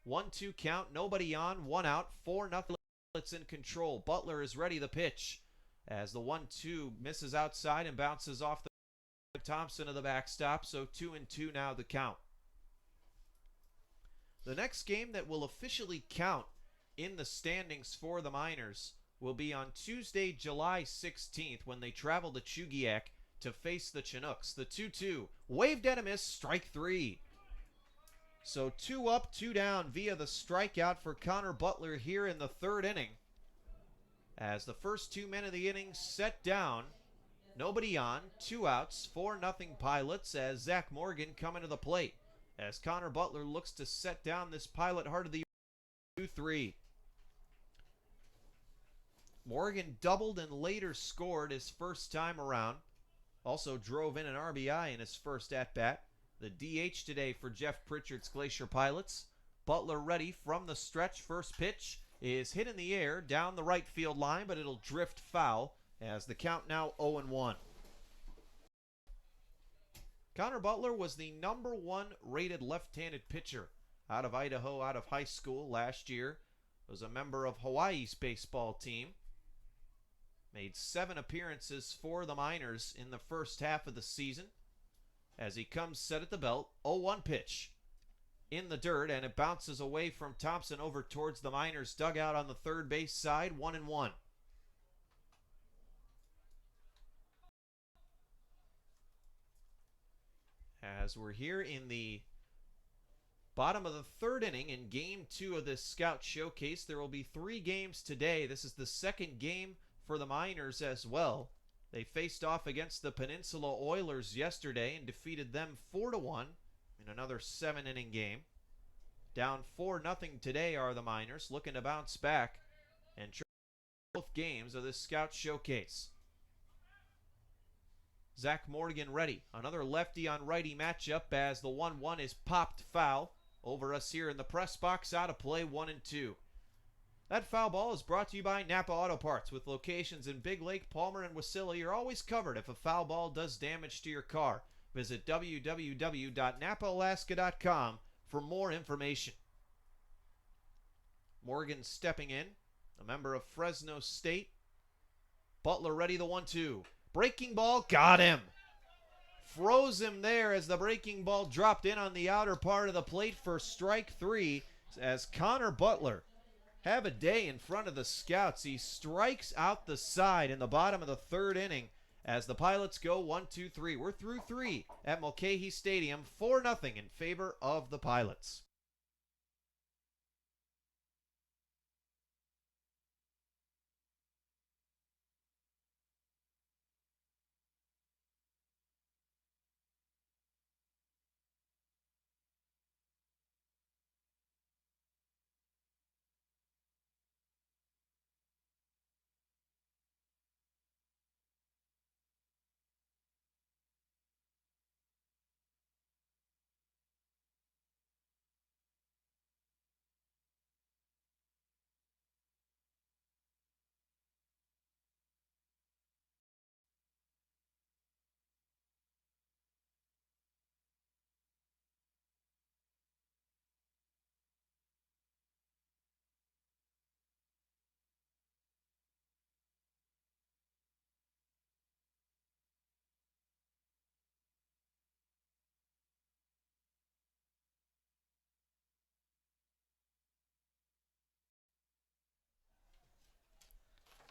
1-2 count, nobody on, 1 out, 4-0. Pilots in control. Butler is ready to pitch as the 1-2 misses outside and bounces off the Thompson of the backstop, so 2-2 now the count. The next game that will officially count in the standings for the Miners will be on Tuesday, July 16th when they travel to Chugiak to face the Chinooks. The 2-2, waved at a miss, strike 3. So 2 up, 2 down via the strikeout for Connor Butler here in the 3rd inning. As the first 2 men of the inning set down, nobody on, 2 outs, 4-0 Pilots as Zach Morgan coming to the plate. As Connor Butler looks to set down this Pilot heart of the year, 2-3. Morgan doubled and later scored his first time around. Also drove in an RBI in his first at-bat. The DH today for Jeff Pritchard's Glacier Pilots. Butler ready from the stretch. First pitch is hit in the air down the right field line, but it'll drift foul as the count now 0-1. Connor Butler was the #1 rated left-handed pitcher out of Idaho, out of high school last year. Was a member of Hawaii's baseball team. Made 7 appearances for the Miners in the first half of the season. As he comes set at the belt, 0-1 pitch in the dirt, and it bounces away from Thompson over towards the Miners dugout on the third base side, 1-1. As we're here in the bottom of the 3rd inning in Game 2 of this Scout Showcase, there will be 3 games today. This is the 2nd game for the Miners as well. They faced off against the Peninsula Oilers yesterday and defeated them 4-1 in another 7-inning game. Down 4-0 today are the Miners, looking to bounce back and try both games of this Scout Showcase. Zach Morgan ready. Another lefty on righty matchup as the 1-1 is popped foul over us here in the press box. Out of play, 1-2. That foul ball is brought to you by Napa Auto Parts. With locations in Big Lake, Palmer, and Wasilla, you're always covered if a foul ball does damage to your car. Visit www.napaalaska.com for more information. Morgan stepping in, a member of Fresno State. Butler ready, the 1-2. Breaking ball, got him. Froze him there as the breaking ball dropped in on the outer part of the plate for strike 3 as Connor Butler have a day in front of the Scouts. He strikes out the side in the bottom of the 3rd inning as the Pilots go 1-2-3. We're through 3 at Mulcahy Stadium, 4-0 in favor of the Pilots.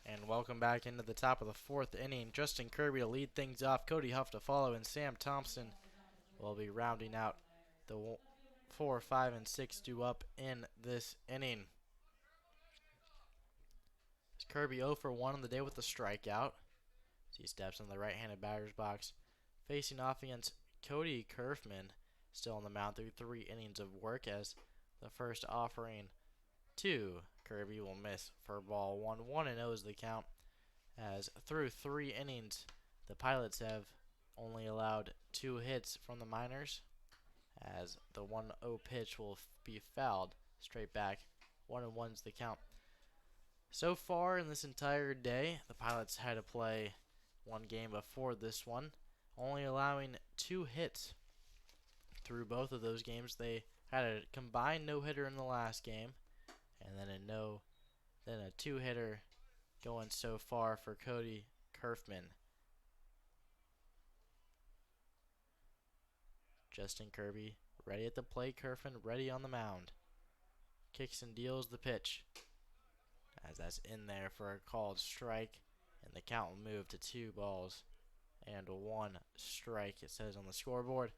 And welcome back into the top of the fourth inning. Justin Kirby to lead things off. Cody Huff to follow, and Sam Thompson will be rounding out the 4, 5, and 6 due up in this inning. Kirby 0 for 1 on the day with a strikeout. As he steps in the right-handed batter's box. Facing off against Cody Kerfman, still on the mound through 3 innings of work, as the first offering to Kirby will miss for ball 1. 1-0 is the count, as through 3 innings, the Pilots have only allowed 2 hits from the minors, as the 1-0 pitch will be fouled straight back. 1-1 is the count. So far in this entire day, the Pilots had to play 1 game before this one, only allowing 2 hits through both of those games. They had a combined no-hitter in the last game, and then a 2-hitter going so far for Cody Kerfman. Justin Kirby ready at the plate. Kerfman ready on the mound. Kicks and deals the pitch, as that's in there for a called strike, and the count will move to 2 balls and 1 strike, it says on the scoreboard.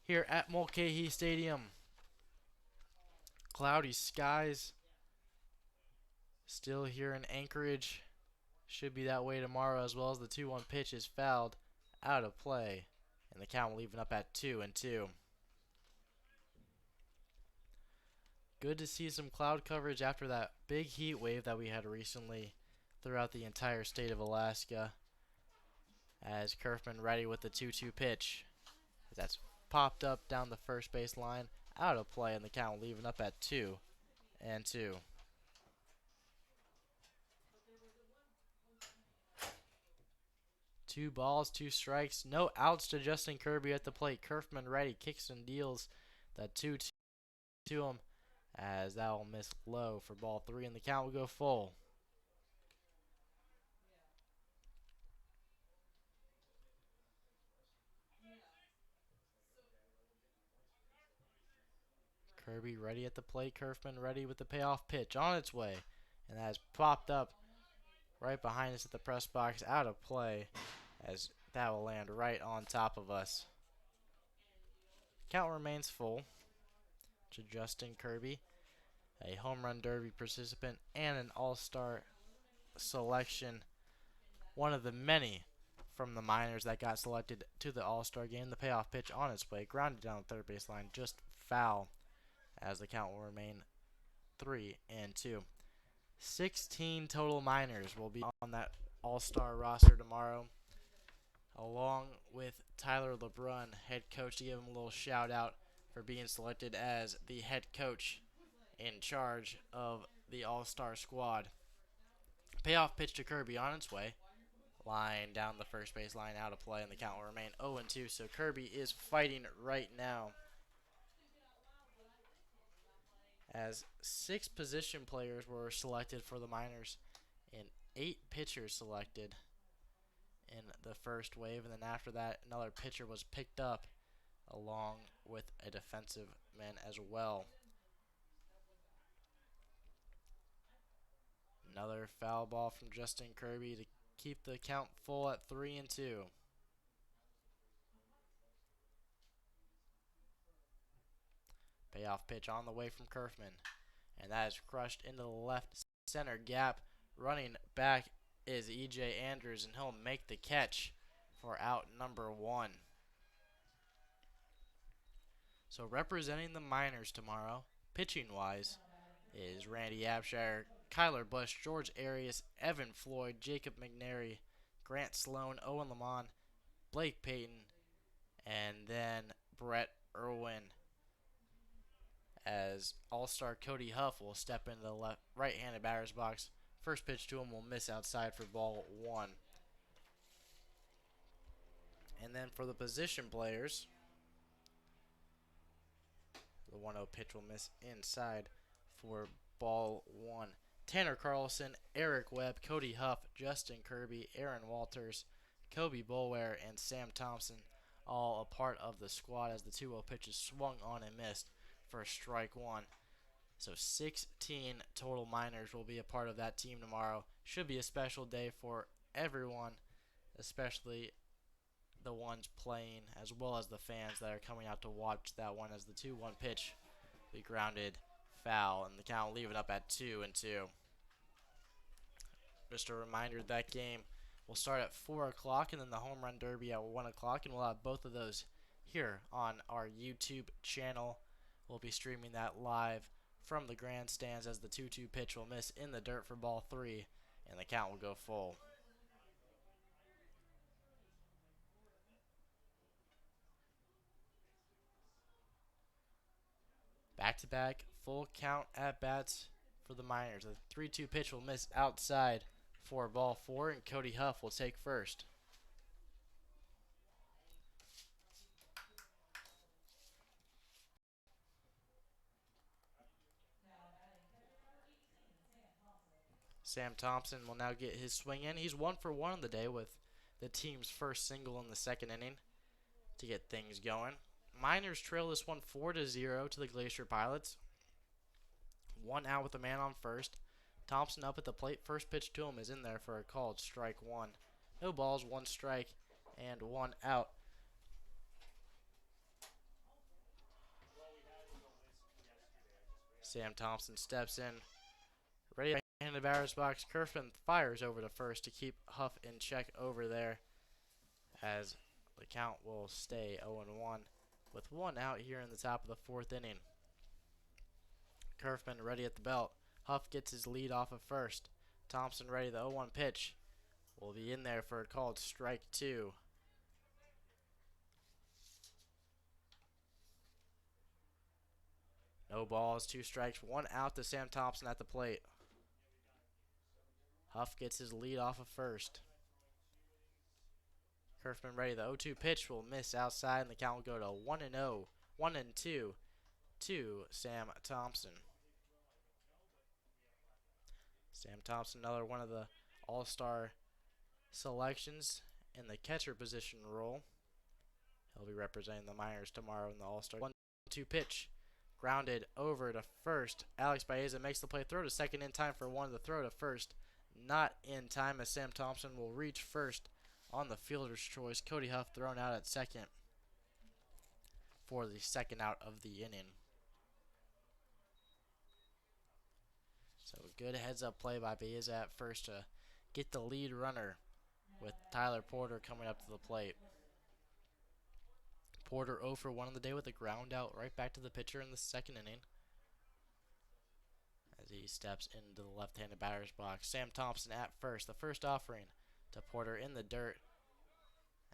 Here at Mulcahy Stadium, cloudy skies still here in Anchorage. Should be that way tomorrow, as well as the 2-1 pitch is fouled out of play, and the count will even up at 2-2. Good to see some cloud coverage after that big heat wave that we had recently throughout the entire state of Alaska, as Kerfman ready with the 2-2 pitch. That's popped up down the first base line, out of play, and the count will even up at 2-2. 2 balls, 2 strikes, no outs to Justin Kirby at the plate. Kerfman ready, kicks and deals that 2-2 to him, as that will miss low for ball 3, and the count will go full. Kirby ready at the plate. Kerfman ready with the payoff pitch on its way, and that has popped up right behind us at the press box, out of play, as that will land right on top of us. Count remains full to Justin Kirby, a home run derby participant and an all-star selection, one of the many from the minors that got selected to the all-star game. The payoff pitch on its way, grounded down the third baseline, just foul, as the count will remain 3-2. 16 total minors will be on that all-star roster tomorrow, along with Tyler LeBrun, head coach, to give him a little shout out for being selected as the head coach in charge of the all-star squad. Payoff pitch to Kirby on its way, line down the first base line, out of play, and the count will remain 0-2. So Kirby is fighting right now, as 6 position players were selected for the minors and 8 pitchers selected in the first wave, and then after that another pitcher was picked up along with a defensive man as well. Another foul ball from Justin Kirby to keep the count full at 3-2. Payoff pitch on the way from Kerfman. And that is crushed into the left center gap. Running back is E.J. Andrews, and he'll make the catch for out number 1. So representing the Miners tomorrow, pitching-wise, is Randy Abshire, Kyler Bush, George Arias, Evan Floyd, Jacob McNary, Grant Sloan, Owen Lamont, Blake Payton, and then Brett Irwin, as all-star Cody Huff will step into the right-handed batter's box. First pitch to him will miss outside for ball 1. And then for the position players, the 1-0 pitch will miss inside for ball 1. Tanner Carlson, Eric Webb, Cody Huff, Justin Kirby, Aaron Walters, Kobe Bolware, and Sam Thompson, all a part of the squad as the 2-0 pitch is swung on and missed for strike 1. So 16 total Miners will be a part of that team tomorrow. Should be a special day for everyone, especially the ones playing, as well as the fans that are coming out to watch that one, as the 2-1 pitch be grounded foul, and the count leaving up at 2-2. Just a reminder, that game will start at 4 o'clock, and then the home run derby at 1 o'clock, and we'll have both of those here on our YouTube channel. We'll be streaming that live from the grandstands, as the 2-2 pitch will miss in the dirt for ball 3, and the count will go full. Back-to-back full count at bats for the Miners. The 3-2 pitch will miss outside for ball 4, and Cody Huff will take first. Sam Thompson will now get his swing in. He's 1 for 1 on the day with the team's first single in the second inning to get things going. Miners trail this one 4-0 to the Glacier Pilots. 1 out with a man on first. Thompson up at the plate. First pitch to him is in there for a called strike 1. No balls, 1 strike, and 1 out. Sam Thompson steps in. Ready in the batter's box. Kerfman fires over to first to keep Huff in check over there, as the count will stay 0-1 with 1 out here in the top of the 4th inning. Kerfman ready at the belt. Huff gets his lead off of first. Thompson ready. The 0-1 pitch will be in there for a called strike 2. No balls, 2 strikes, 1 out to Sam Thompson at the plate. Huff gets his lead off of first. Kerfman ready. The 0-2 pitch will miss outside, and the count will go to 1-0, 1-2 to Sam Thompson. Sam Thompson, another one of the all-star selections in the catcher position role. He'll be representing the Miners tomorrow in the all-star. 1-2 pitch, grounded over to first. Alex Baeza makes the play. Throw to second in time for 1. The throw to first not in time, as Sam Thompson will reach first on the fielder's choice. Cody Huff thrown out at second for the second out of the inning. So a good heads-up play by Baeza at first to get the lead runner, with Tyler Porter coming up to the plate. Porter 0 for 1 on the day with a ground out right back to the pitcher in the second inning, as he steps into the left-handed batter's box. Sam Thompson at first. The first offering to Porter in the dirt,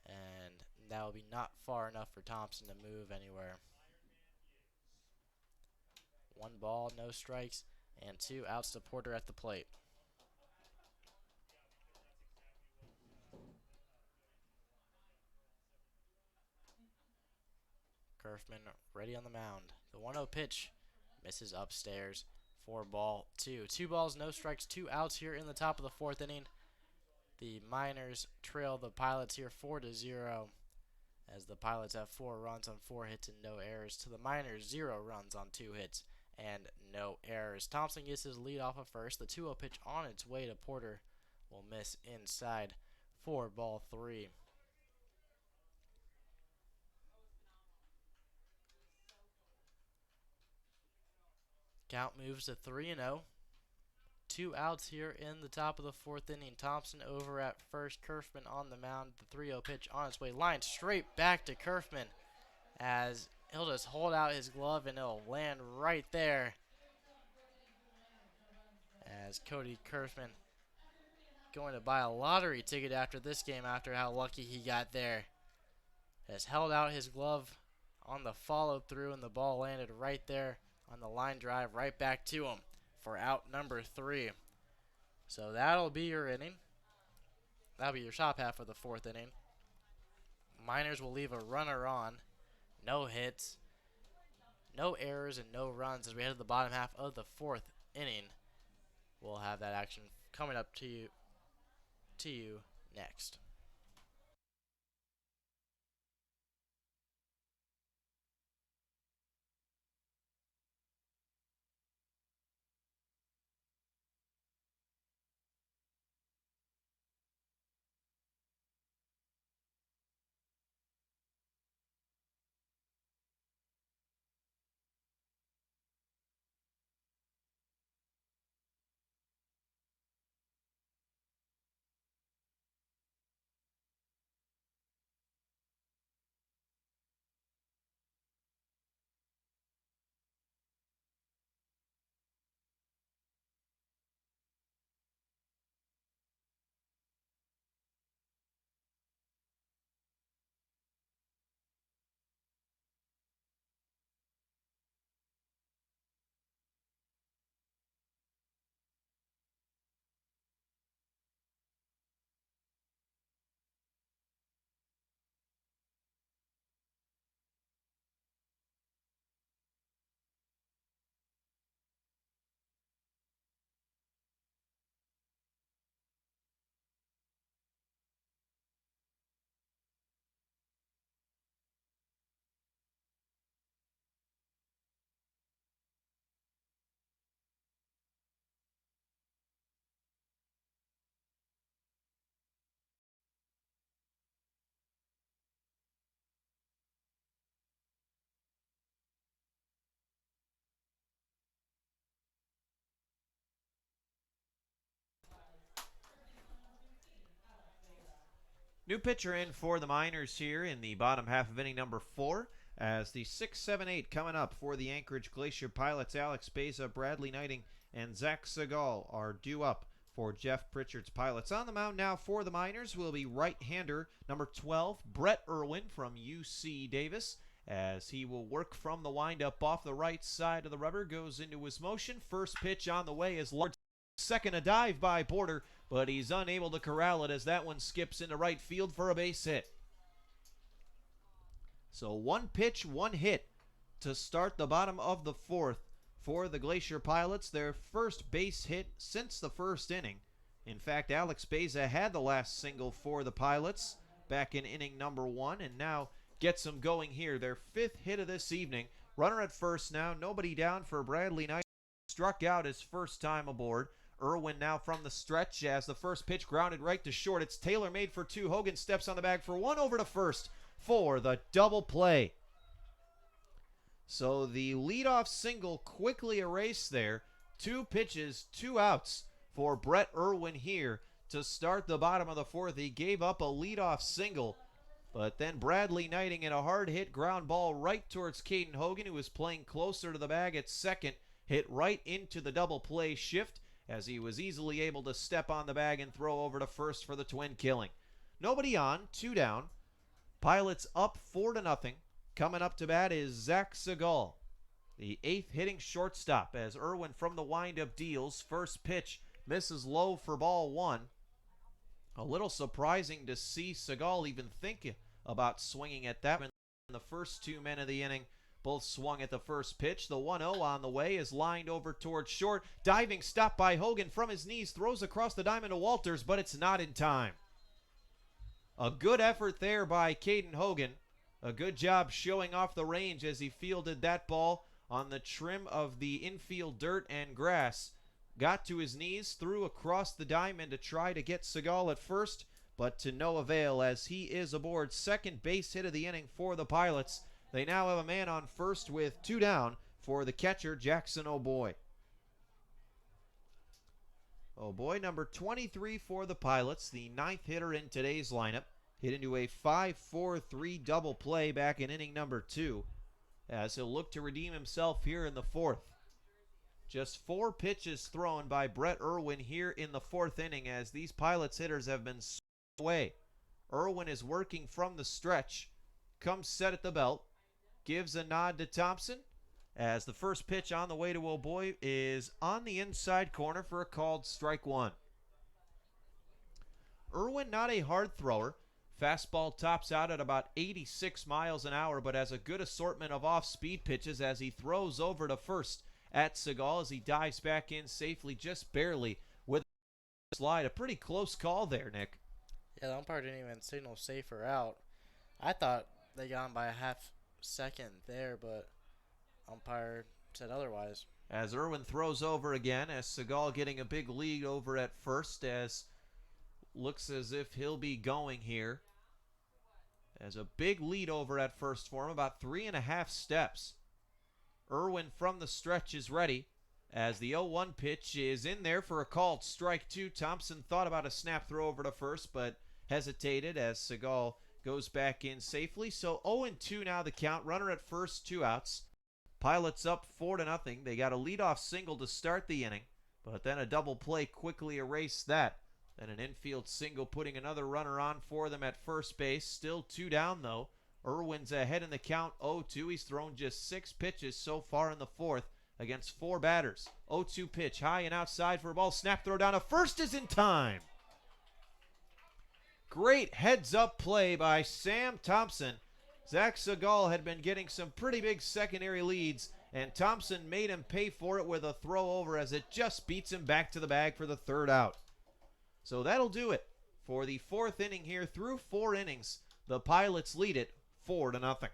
and that will be not far enough for Thompson to move anywhere. 1 ball, no strikes, and 2 outs to Porter at the plate. Kerfman ready on the mound. The 1-0 pitch misses upstairs for ball 2. 2 balls, no strikes, 2 outs here in the top of the 4th inning. The Miners trail the Pilots here 4-0, as the Pilots have 4 runs on 4 hits and no errors, to the Miners 0 runs on 2 hits and no errors. Thompson gets his lead off of first. The 2-0 pitch on its way to Porter will miss inside for ball 3. Count moves to 3-0. 2 outs here in the top of the 4th inning. Thompson over at first. Kerfman on the mound. The 3-0 pitch on its way. Line straight back to Kerfman as he'll just hold out his glove and it'll land right there. As Cody Kerfman going to buy a lottery ticket after this game after how lucky he got there. Has held out his glove on the follow through and the ball landed right there on the line drive right back to him for out number 3. So that'll be your inning. That'll be your top half of the 4th inning. Miners will leave a runner on. No hits, no errors, and no runs as we head to the bottom half of the 4th inning. We'll have that action coming up to you next. New pitcher in for the Miners here in the bottom half of inning number 4 as the 6-7-8 coming up for the Anchorage Glacier Pilots. Alex Beza, Bradley Knighting, and Zach Segal are due up for Jeff Pritchard's Pilots. On the mound now for the Miners will be right-hander number 12, Brett Irwin from UC Davis, as he will work from the windup off the right side of the rubber, goes into his motion. First pitch on the way is large. Second, a dive by Porter, but he's unable to corral it as that one skips into right field for a base hit. So 1 pitch, 1 hit to start the bottom of the 4th for the Glacier Pilots. Their first base hit since the 1st inning. In fact, Alex Beza had the last single for the Pilots back in inning number 1 and now gets them going here. Their 5th hit of this evening. Runner at first now, nobody down for Bradley Knight. Struck out his first time aboard. Irwin now from the stretch as the first pitch grounded right to short. It's Taylor made for 2. Hogan steps on the bag for 1 over to first for the double play. So the leadoff single quickly erased there. 2 pitches, 2 outs for Brett Irwin here to start the bottom of the 4th. He gave up a leadoff single, but then Bradley Knighting in a hard hit ground ball right towards Caden Hogan, who was playing closer to the bag at second, hit right into the double play shift, as he was easily able to step on the bag and throw over to first for the twin killing. Nobody on, 2 down. Pilots up 4-0. Coming up to bat is Zach Segal, the 8th hitting shortstop, as Irwin from the windup deals. First pitch misses low for ball 1. A little surprising to see Segal even think about swinging at that. The first 2 men of the inning both swung at the first pitch. The 1-0 on the way is lined over towards short. Diving stop by Hogan from his knees. Throws across the diamond to Walters, but it's not in time. A good effort there by Caden Hogan. A good job showing off the range as he fielded that ball on the trim of the infield dirt and grass. got to his knees, threw across the diamond to try to get Seagal at first, but to no avail as he is aboard. Second base hit of the inning for the Pilots. They now have a man on first with 2 down for the catcher, Jackson O'Boy. O'Boy, number 23 for the Pilots, the 9th hitter in today's lineup, hit into a 5-4-3 double play back in inning number 2, as he'll look to redeem himself here in the 4th. Just 4 pitches thrown by Brett Irwin here in the 4th inning as these Pilots hitters have been away. Irwin is working from the stretch, comes set at the belt, gives a nod to Thompson, as the first pitch on the way to O'Boy is on the inside corner for a called strike 1. Irwin, not a hard thrower. Fastball tops out at about 86 miles an hour, but has a good assortment of off-speed pitches as he throws over to first at Seagal as he dives back in safely, just barely, with a slide. A pretty close call there, Nick. Yeah, the umpire didn't even signal safe or out. I thought they got him by a half second there, but umpire said otherwise. As Irwin throws over again, as Seagal getting a big lead over at first, as looks as if he'll be going here. As a big lead over at first for him, about 3.5 steps. Irwin from the stretch is ready, as the 0-1 pitch is in there for a called strike 2. Thompson thought about a snap throw over to first, but hesitated as Seagal goes back in safely. So 0-2 now the count. Runner at first, 2 outs. Pilots up 4-0. They got a leadoff single to start the inning, but then a double play quickly erased that. Then an infield single putting another runner on for them at first base. Still 2 down though. Irwin's ahead in the count, 0-2. He's thrown just 6 pitches so far in the 4th against 4 batters. 0-2 pitch, high and outside for a ball. Snap throw down to first is in time. Great heads-up play by Sam Thompson. Zach Seagal had been getting some pretty big secondary leads, and Thompson made him pay for it with a throw over as it just beats him back to the bag for the 3rd out. So that'll do it for the 4th inning here. Through 4 innings, the Pilots lead it 4-0.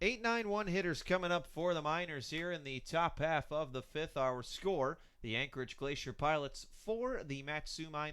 8-9-1 hitters coming up for the Miners here in the top half of the fifth. Our score, the Anchorage Glacier Pilots 4, the Matsumine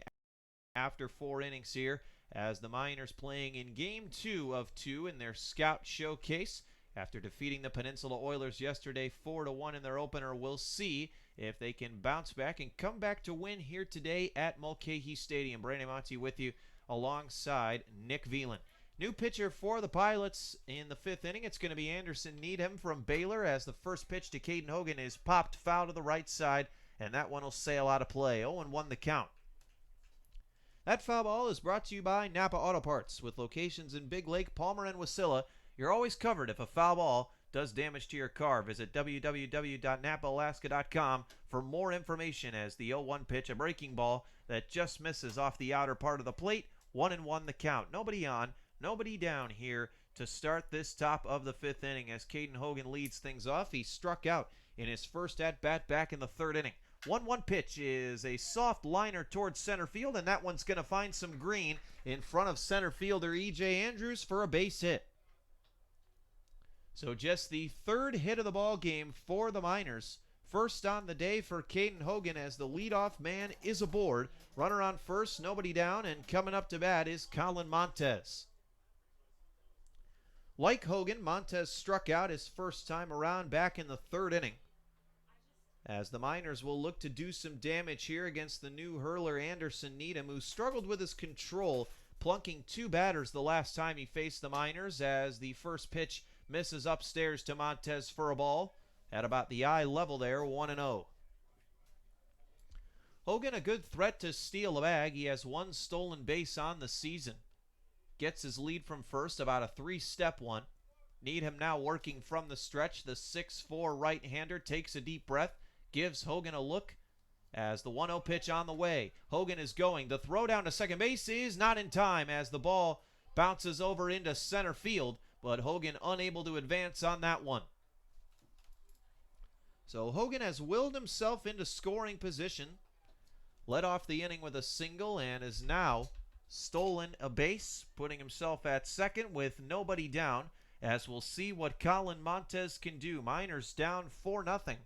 after 4 innings here, as the Miners playing in game 2 of 2 in their Scout Showcase. After defeating the Peninsula Oilers yesterday 4-1 in their opener, we'll see if they can bounce back and come back to win here today at Mulcahy Stadium. Brandon Monty with you alongside Nick Veland. New pitcher for the Pilots in the 5th inning. It's going to be Anderson Needham from Baylor, as the first pitch to Caden Hogan is popped foul to the right side, and that one will sail out of play. 0-1 the count. That foul ball is brought to you by Napa Auto Parts. With locations in Big Lake, Palmer, and Wasilla, you're always covered if a foul ball does damage to your car. Visit www.napaalaska.com for more information, as the 0-1 pitch, a breaking ball that just misses off the outer part of the plate. 1-1 the count. Nobody on, nobody down here to start this top of the 5th inning, as Caden Hogan leads things off. He struck out in his first at-bat back in the 3rd inning. 1-1 pitch is a soft liner towards center field, and that one's going to find some green in front of center fielder E.J. Andrews for a base hit. So just the 3rd hit of the ball game for the Miners. First on the day for Caden Hogan, as the leadoff man is aboard. Runner on first, nobody down, and coming up to bat is Colin Montez. Like Hogan, Montez struck out his first time around back in the 3rd inning, as the Miners will look to do some damage here against the new hurler Anderson Needham, who struggled with his control, plunking 2 batters the last time he faced the Miners, as the first pitch misses upstairs to Montez for a ball at about the eye level there. 1-0. Hogan a good threat to steal a bag. He has 1 stolen base on the season. Gets his lead from first, about a 3-step one. Needham now working from the stretch. The 6'4" right-hander takes a deep breath, gives Hogan a look as the 1-0 pitch on the way. Hogan is going. The throw down to second base is not in time, as the ball bounces over into center field, but Hogan unable to advance on that one. So Hogan has willed himself into scoring position, led off the inning with a single, and is now stolen a base, putting himself at second with nobody down, as we'll see what Colin Montez can do. Miners down 4-0.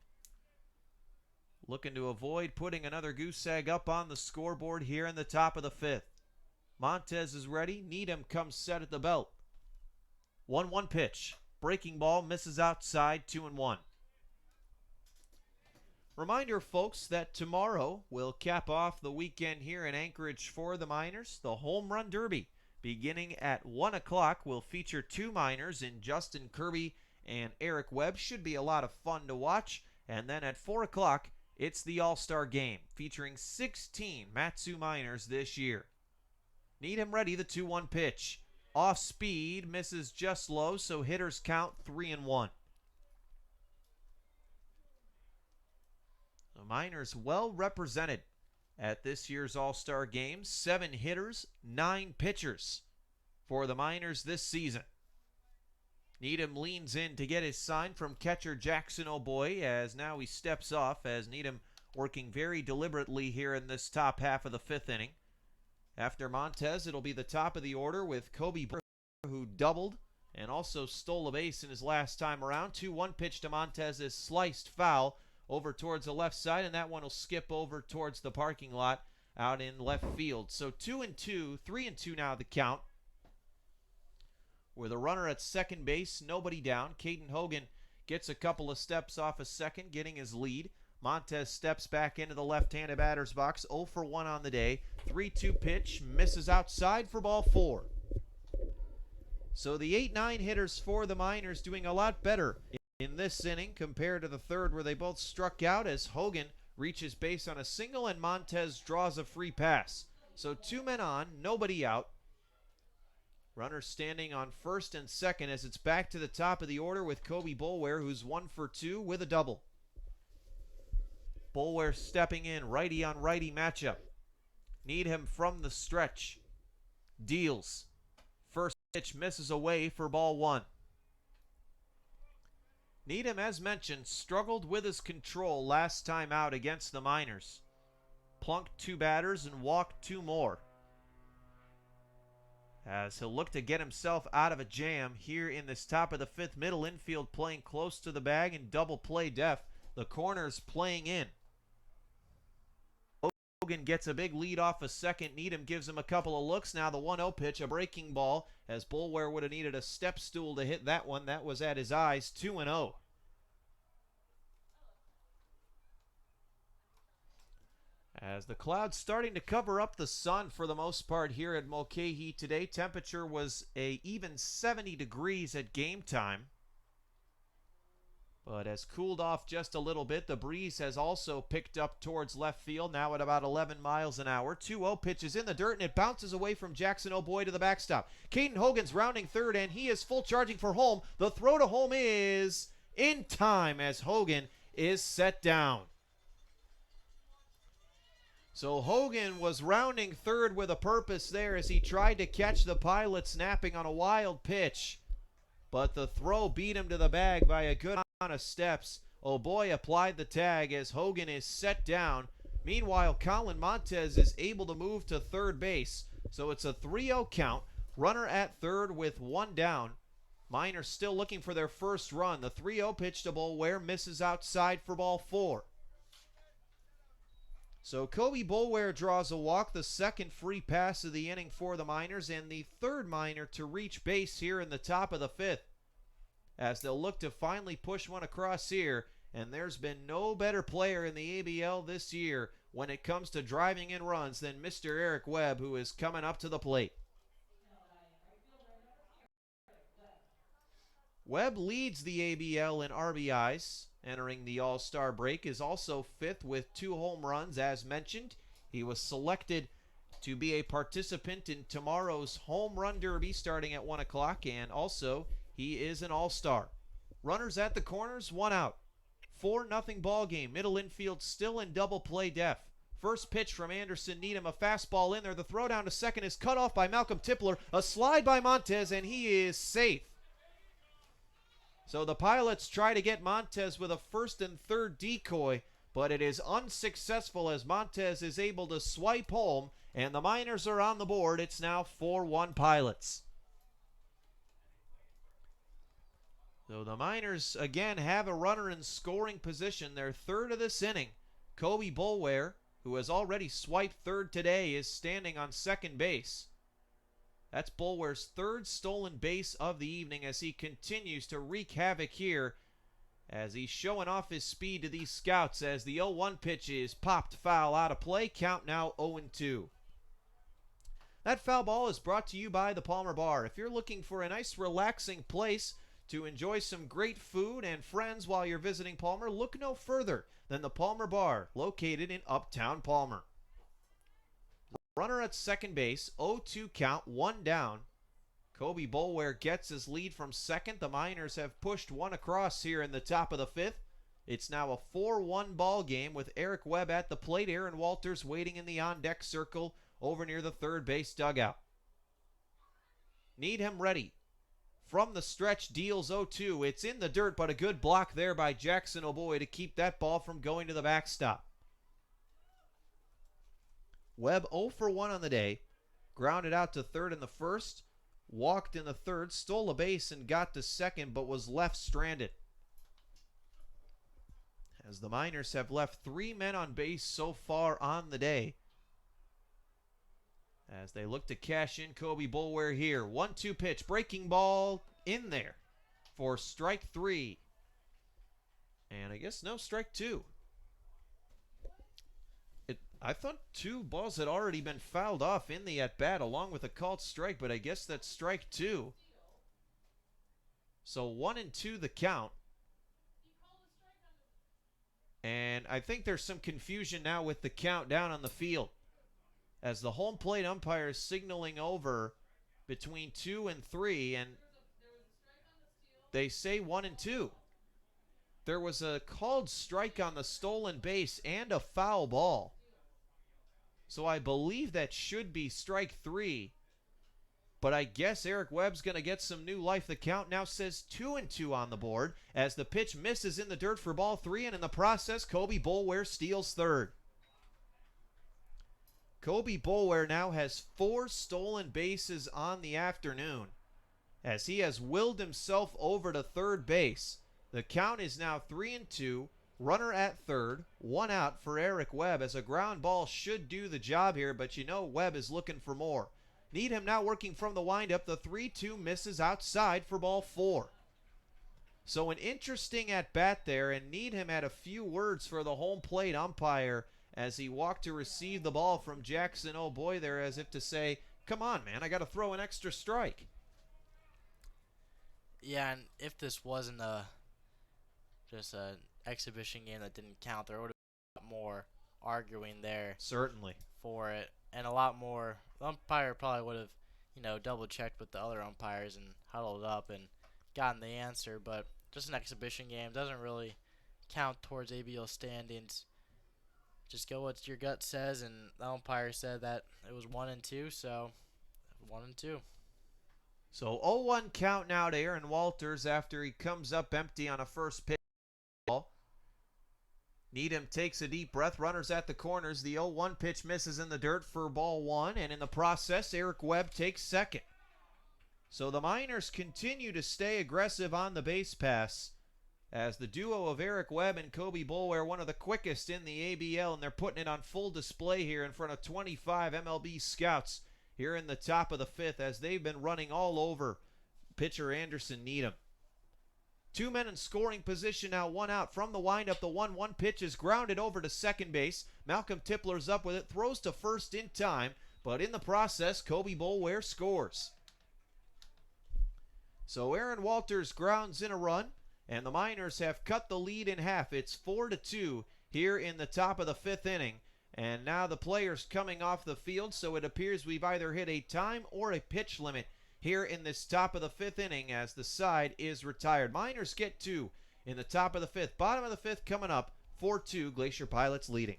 Looking to avoid putting another goose egg up on the scoreboard here in the top of the 5th. Montez is ready. Needham comes set at the belt. 1-1 pitch. Breaking ball misses outside. 2-1. Reminder, folks, that tomorrow will cap off the weekend here in Anchorage for the Miners. The Home Run Derby, beginning at 1 o'clock, will feature 2 Miners in Justin Kirby and Eric Webb. Should be a lot of fun to watch. And then at 4 o'clock, it's the All-Star Game, featuring 16 Matsu Miners this year. Needham ready, the 2-1 pitch. Off speed, misses just low, so hitters count 3-1. The Miners well represented at this year's All-Star Game. 7 hitters, 9 pitchers for the Miners this season. Needham leans in to get his sign from catcher Jackson O'Boy, as now he steps off, as Needham working very deliberately here in this top half of the 5th inning. After Montez, it'll be the top of the order with Kobe Burr, who doubled and also stole a base in his last time around. 2-1 pitch to Montez is sliced foul over towards the left side, and that one will skip over towards the parking lot out in left field. So 2-2, 3-2 now the count. With a runner at second base, nobody down. Caden Hogan gets a couple of steps off a second, getting his lead. Montez steps back into the left-handed batter's box, 0 for 1 on the day. 3-2 pitch, misses outside for ball 4. So the 8-9 hitters for the Miners doing a lot better in this inning compared to the 3rd, where they both struck out, as Hogan reaches base on a single and Montez draws a free pass. So 2 men on, nobody out. Runners standing on first and second, as it's back to the top of the order with Kobe Boulware, who's 1 for 2 with a double. Boulware stepping in, righty on righty matchup. Needham from the stretch. Deals. First pitch misses away for ball 1. Needham, as mentioned, struggled with his control last time out against the Miners. Plunked 2 batters and walked 2 more. as he'll look to get himself out of a jam here in this top of the fifth. Middle infield playing close to the bag and double play def. The corners playing in. Hogan gets a big lead off a second. Needham gives him a couple of looks. Now the 1-0 pitch, a breaking ball, as Boulware would have needed a step stool to hit that one. That was at his eyes. 2-0. As the clouds starting to cover up the sun for the most part here at Mulcahy today. Temperature was a even 70 degrees at game time, but has cooled off just a little bit. The breeze has also picked up towards left field, now at about 11 miles an hour. 2-0 pitches in the dirt, and it bounces away from Jackson O'Boy to the backstop. Caden Hogan's rounding third, and he is full charging for home. The throw to home is in time as Hogan is set down. So Hogan was rounding third with a purpose there as he tried to catch the pilot snapping on a wild pitch. But the throw beat him to the bag by a good amount of steps. O'Boy applied the tag as Hogan is set down. Meanwhile, Colin Montez is able to move to third base. So it's a 3-0 count. Runner at third with one down. Miners still looking for their first run. The 3-0 pitch to Boulware misses outside for ball 4. So Kobe Boulware draws a walk, the second free pass of the inning for the Miners, and the third Miner to reach base here in the top of the fifth, as they'll look to finally push one across here. And there's been no better player in the ABL this year when it comes to driving in runs than Mr. Eric Webb, who is coming up to the plate. Webb leads the ABL in RBIs. Entering the All-Star break, is also fifth with 2 home runs. As mentioned, he was selected to be a participant in tomorrow's Home Run Derby starting at 1 o'clock, and also he is an All-Star. Runners at the corners, 1 out. 4-0 ball game. Middle infield still in double play def. First pitch from Anderson Needham, a fastball in there. The throw down to second is cut off by Malcolm Tipler. A slide by Montez, and he is safe. So the Pilots try to get Montez with a first and third decoy, but it is unsuccessful as Montez is able to swipe home, and the Miners are on the board. It's now 4-1 Pilots. So the Miners again have a runner in scoring position, their third of this inning. Kobe Boulware, who has already swiped third today, is standing on second base. That's Boulware's third stolen base of the evening as he continues to wreak havoc here as he's showing off his speed to these scouts as the 0-1 pitch is popped foul out of play. Count now 0-2. That foul ball is brought to you by the Palmer Bar. If you're looking for a nice relaxing place to enjoy some great food and friends while you're visiting Palmer, look no further than the Palmer Bar located in Uptown Palmer. Runner at second base, 0-2 count, 1 down. Kobe Boulware gets his lead from second. The Miners have pushed one across here in the top of the fifth. It's now a 4-1 ball game with Eric Webb at the plate. Aaron Walters waiting in the on-deck circle over near the third base dugout. Needham ready. From the stretch, deals 0-2. It's in the dirt, but a good block there by Jackson O'Boy to keep that ball from going to the backstop. Webb 0 for 1 on the day. Grounded out to third in the first. Walked in the third. Stole a base and got to second, but was left stranded. As the Miners have left 3 men on base so far on the day. As they look to cash in Kobe Boulware here. 1-2 pitch. Breaking ball in there for strike 3. And I guess no strike 2. I thought 2 balls had already been fouled off in the at-bat along with a called strike, but I guess that's strike 2. So 1-2 the count. And I think there's some confusion now with the count down on the field, as the home plate umpire is signaling over between 2 and 3, and they say 1-2. There was a called strike on the stolen base and a foul ball. So I believe that should be strike 3. But I guess Eric Webb's going to get some new life. The count now says 2-2 on the board as the pitch misses in the dirt for ball 3, and in the process, Kobe Boulware steals third. Kobe Boulware now has 4 stolen bases on the afternoon, as he has willed himself over to third base. The count is now 3-2. Runner at third, 1 out for Eric Webb, as a ground ball should do the job here, but you know Webb is looking for more. Needham now working from the windup. The 3-2 misses outside for ball 4. So an interesting at bat there, and Needham had a few words for the home plate umpire as he walked to receive the ball from Jackson O'Boy there, as if to say, come on, man, I got to throw an extra strike. Yeah, and if this wasn't just an exhibition game that didn't count, there would have been a lot more arguing there. Certainly. For it, and a lot more. The umpire probably would have, double checked with the other umpires and huddled up and gotten the answer, but just an exhibition game doesn't really count towards ABL standings. Just go what your gut says, and the umpire said that it was 1-2, so 1-2. So 0-1 count now to Aaron Walters after he comes up empty on a first pitch ball. Needham takes a deep breath, runners at the corners. The 0-1 pitch misses in the dirt for ball 1, and in the process, Eric Webb takes second. So the Miners continue to stay aggressive on the base pass, as the duo of Eric Webb and Kobe Boulware, one of the quickest in the ABL, and they're putting it on full display here in front of 25 MLB scouts here in the top of the 5th, as they've been running all over pitcher Anderson Needham. 2 men in scoring position now, 1 out from the windup. The 1-1 pitch is grounded over to second base. Malcolm Tipler's up with it, throws to first in time, but in the process, Kobe Boulware scores. So Aaron Walters grounds in a run, and the Miners have cut the lead in half. It's 4-2 here in the top of the 5th inning, and now the players coming off the field, so it appears we've either hit a time or a pitch limit here in this top of the 5th inning, as the side is retired. Miners get 2 in the top of the 5th. Bottom of the 5th coming up, 4-2, Glacier Pilots leading.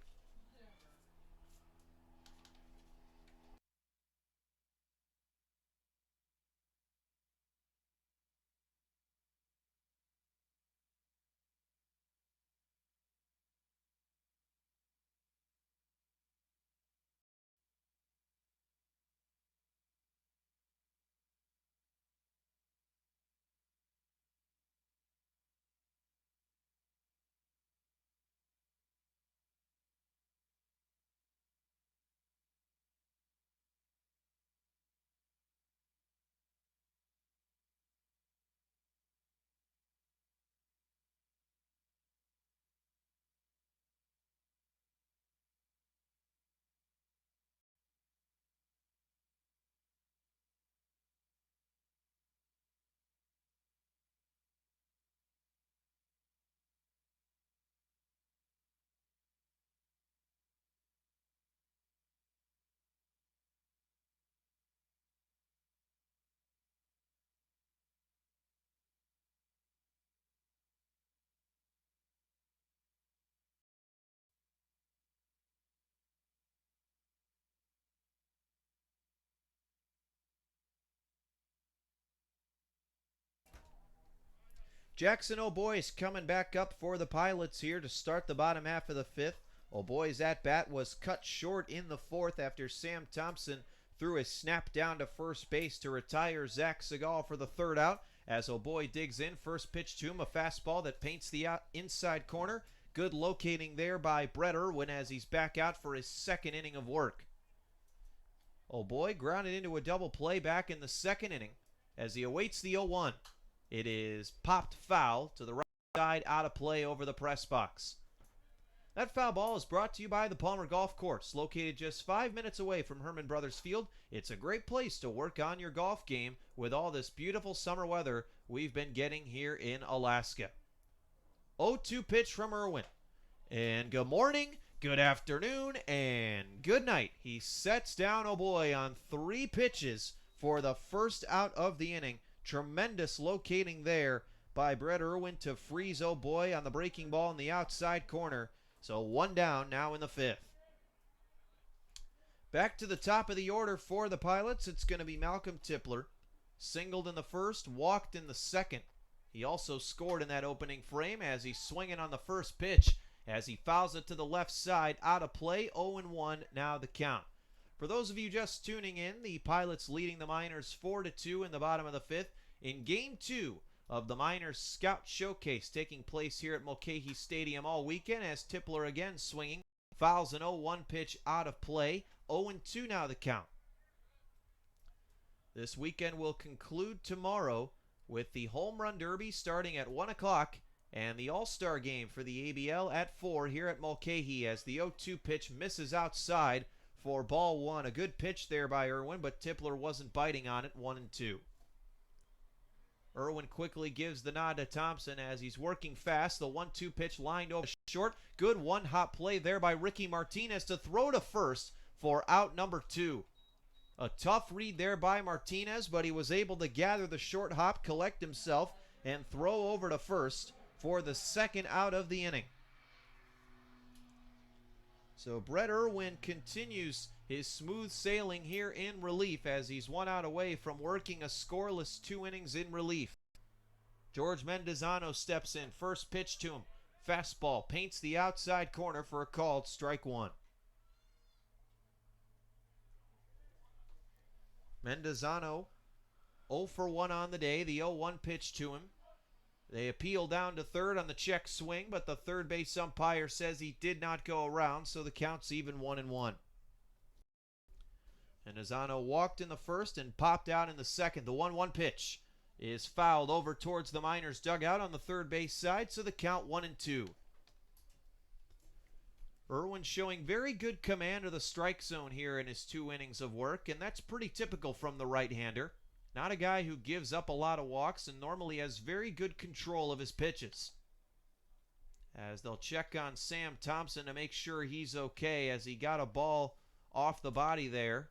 Jackson O'Boy is coming back up for the Pilots here to start the bottom half of the 5th. O'Boy's at-bat was cut short in the 4th after Sam Thompson threw a snap down to first base to retire Zach Segal for the 3rd out. As O'Boy digs in, first pitch to him, a fastball that paints the inside corner. Good locating there by Brett Irwin as he's back out for his 2nd inning of work. O'Boy grounded into a double play back in the 2nd inning as he awaits the 0-1. It is popped foul to the right side, out of play over the press box. That foul ball is brought to you by the Palmer Golf Course, located just 5 minutes away from Herman Brothers Field. It's a great place to work on your golf game with all this beautiful summer weather we've been getting here in Alaska. 0-2 pitch from Irwin. And good morning, good afternoon, and good night. He sets down O'Boy on 3 pitches for the first out of the inning. Tremendous locating there by Brett Irwin to freeze O'Boy on the breaking ball in the outside corner. So 1 down now in the 5th. Back to the top of the order for the Pilots. It's going to be Malcolm Tipler. Singled in the 1st, walked in the 2nd. He also scored in that opening frame as he's swinging on the first pitch as he fouls it to the left side, out of play. 0-1 now the count. For those of you just tuning in, the Pilots leading the Miners 4-2 in the bottom of the fifth in Game 2 of the Miners Scout Showcase taking place here at Mulcahy Stadium all weekend as Tipler again swinging. Fouls an 0-1 pitch out of play. 0-2 now the count. This weekend will conclude tomorrow with the Home Run Derby starting at 1 o'clock and the All-Star Game for the ABL at 4 here at Mulcahy as the 0-2 pitch misses outside for ball one. A good pitch there by Irwin, but Tipler wasn't biting on it. 1-2. Irwin quickly gives the nod to Thompson as he's working fast. The 1-2 pitch lined over short. Good one-hop play there by Ricky Martinez to throw to first for out number 2. A tough read there by Martinez, but he was able to gather the short hop, collect himself, and throw over to first for the second out of the inning. So Brett Irwin continues his smooth sailing here in relief as he's 1 out away from working a scoreless 2 innings in relief. George Mendizano steps in. First pitch to him. Fastball paints the outside corner for a called strike 1. Mendizano 0 for 1 on the day. The 0-1 pitch to him. They appeal down to third on the check swing, but the third base umpire says he did not go around, so the count's even 1-1. And Mendizano walked in the first and popped out in the second. The 1-1 pitch is fouled over towards the Miners' dugout on the third base side, so the count 1-2. Irwin showing very good command of the strike zone here in his 2 innings of work, and that's pretty typical from the right-hander. Not a guy who gives up a lot of walks and normally has very good control of his pitches. As they'll check on Sam Thompson to make sure he's okay as he got a ball off the body there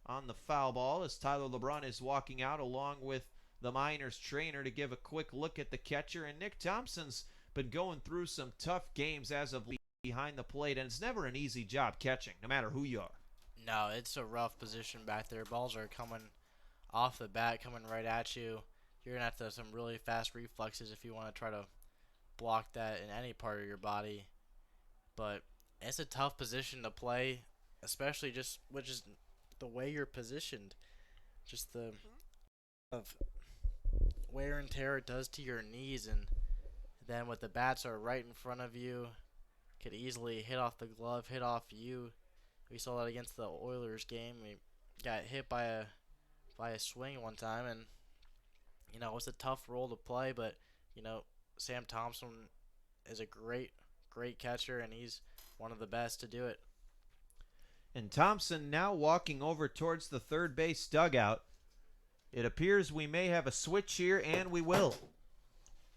on the foul ball as Tyler LeBrun is walking out along with the Miners trainer to give a quick look at the catcher. And Nick Thompson's been going through some tough games as of behind the plate, and it's never an easy job catching, no matter who you are. No, it's a rough position back there. Balls are coming off the bat, coming right at you. You're going to have to have some really fast reflexes if you want to try to block that in any part of your body. But it's a tough position to play, especially just which is the way you're positioned. Just the of wear and tear it does to your knees, and then with the bats are right in front of you, could easily hit off the glove, hit off you. We saw that against the Oilers game. We got hit by a swing one time, and it's a tough role to play, but Sam Thompson is a great catcher, and he's one of the best to do it. And Thompson now walking over towards the third base dugout. It appears we may have a switch here, and we will.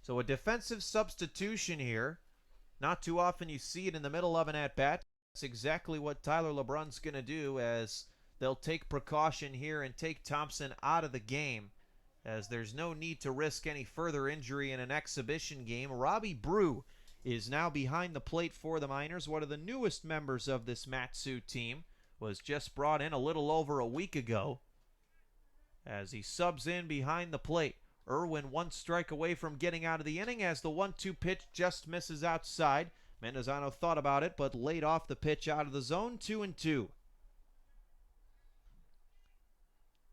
So a defensive substitution here. Not too often you see it in the middle of an at-bat. That's exactly what Tyler LeBrun's going to do, as they'll take precaution here and take Thompson out of the game, as there's no need to risk any further injury in an exhibition game. Robbie Brew is now behind the plate for the Miners. One of the newest members of this Matsu team, was just brought in a little over a week ago as he subs in behind the plate. Irwin 1 strike away from getting out of the inning as the 1-2 pitch just misses outside. Mendizano thought about it but laid off the pitch out of the zone. 2-2.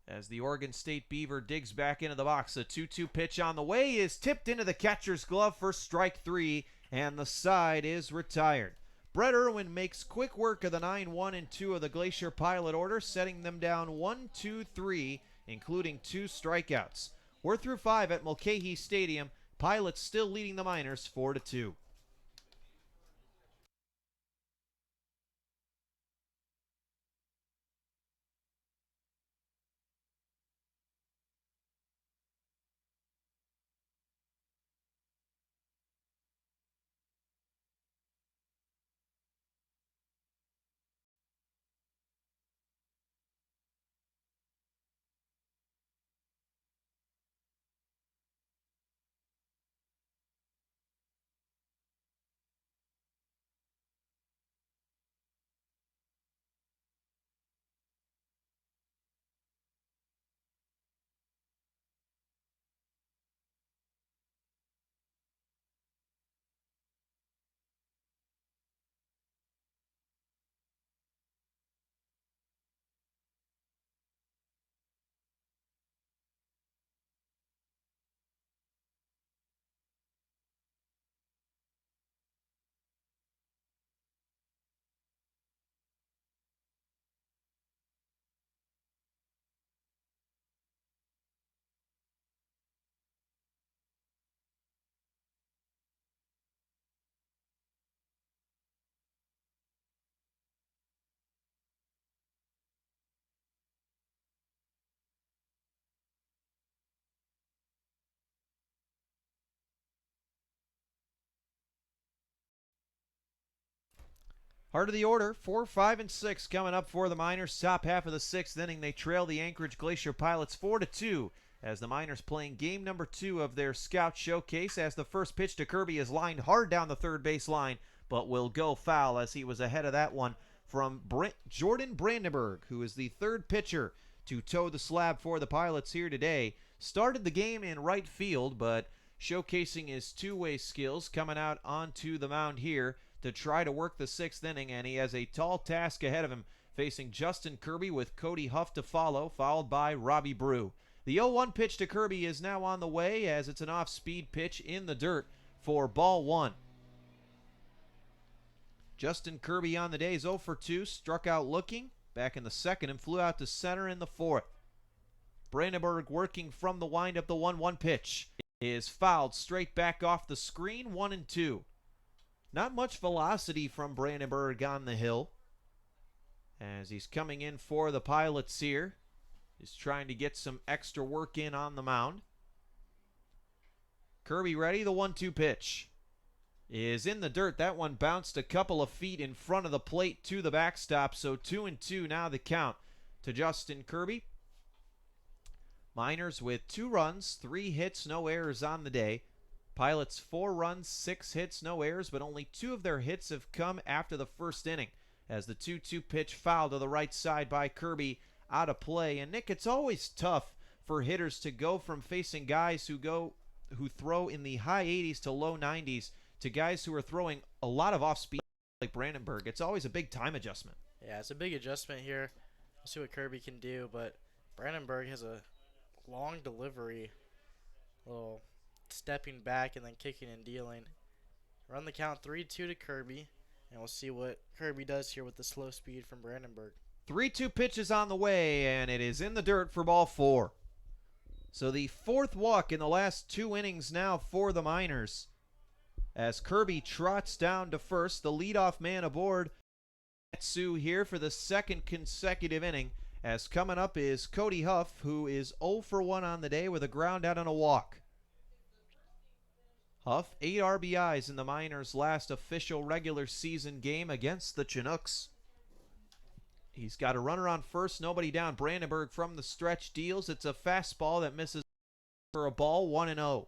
As the Oregon State Beaver digs back into the box, the 2-2 pitch on the way is tipped into the catcher's glove for strike 3, and the side is retired. Brett Irwin makes quick work of the 9-1 and 2 of the Glacier Pilot order, setting them down 1-2-3, including 2 strikeouts. We're through 5 at Mulcahy Stadium. Pilots still leading the Miners 4-2. Heart of the order, 4, 5, and 6 coming up for the Miners. Top half of the 6th inning, they trail the Anchorage Glacier Pilots 4-2 as the Miners playing game number 2 of their Scout Showcase, as the first pitch to Kirby is lined hard down the third base line, but will go foul as he was ahead of that one from Jordan Brandenburg, who is the third pitcher to toe the slab for the Pilots here today. Started the game in right field, but showcasing his two-way skills, coming out onto the mound here to try to work the 6th inning, and he has a tall task ahead of him, facing Justin Kirby with Cody Huff to follow, followed by Robbie Brew. The 0-1 pitch to Kirby is now on the way, as it's an off-speed pitch in the dirt for ball 1. Justin Kirby on the day is 0 for 2, struck out looking back in the 2nd and flew out to center in the 4th. Brandenburg working from the windup. The 1-1 pitch is fouled straight back off the screen, 1-2. Not much velocity from Brandenburg on the hill as he's coming in for the Pilots here. He's trying to get some extra work in on the mound. Kirby ready. The 1-2 pitch is in the dirt. That one bounced a couple of feet in front of the plate to the backstop, so 2-2 now the count to Justin Kirby. Miners with 2 runs, 3 hits, no errors on the day. Pilots 4 runs, 6 hits, no errors, but only 2 of their hits have come after the first inning, as the 2-2 pitch fouled to the right side by Kirby out of play. And Nick, it's always tough for hitters to go from facing guys who throw in the high 80s to low 90s to guys who are throwing a lot of off speed like Brandenburg. It's always a big time adjustment. Yeah, it's a big adjustment here. We'll see what Kirby can do, but Brandenburg has a long delivery, little stepping back and then kicking and dealing. Run the count 3-2 to Kirby, and we'll see what Kirby does here with the slow speed from Brandenburg. 3-2 pitches on the way, and it is in the dirt for ball 4. So the 4th walk in the last 2 innings now for the Miners, as Kirby trots down to first. The leadoff man aboard Matsu here for the 2nd consecutive inning, as coming up is Cody Huff, who is 0 for 1 on the day with a ground out and a walk. Huff, 8 RBIs in the Miners' last official regular season game against the Chinooks. He's got a runner on first, nobody down. Brandenburg from the stretch deals. It's a fastball that misses for a ball, 1-0.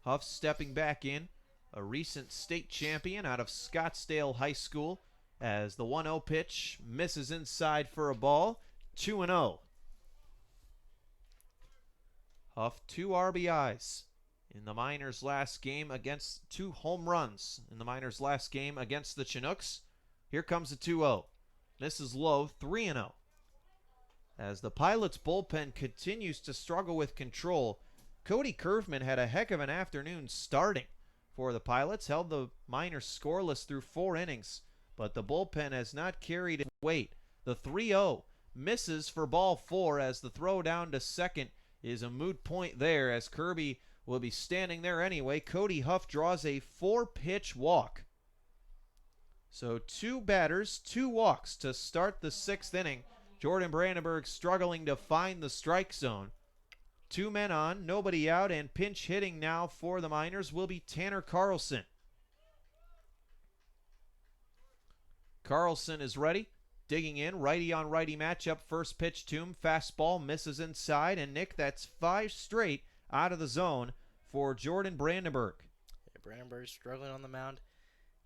Huff stepping back in, a recent state champion out of Scottsdale High School, as the 1-0 pitch misses inside for a ball, 2-0. Huff, 2 RBIs in the Miners' last game against 2 home runs in the Miners' last game against the Chinooks. Here comes the 2-0. Misses low, 3-0. As the Pilots' bullpen continues to struggle with control, Cody Curvman had a heck of an afternoon starting for the Pilots, held the Miners scoreless through 4 innings, but the bullpen has not carried its weight. The 3-0 misses for ball 4, as the throw down to second is a moot point there, as Kirby will be standing there anyway. Cody Huff draws a 4-pitch walk. So 2 batters, 2 walks to start the 6th inning. Jordan Brandenburg struggling to find the strike zone. 2 men on, nobody out, and pinch hitting now for the Miners will be Tanner Carlson. Carlson is ready, digging in, righty on righty matchup. First pitch to him, fastball misses inside, and Nick, that's 5 straight out of the zone for Jordan Brandenburg. Yeah, Brandenburg's struggling on the mound,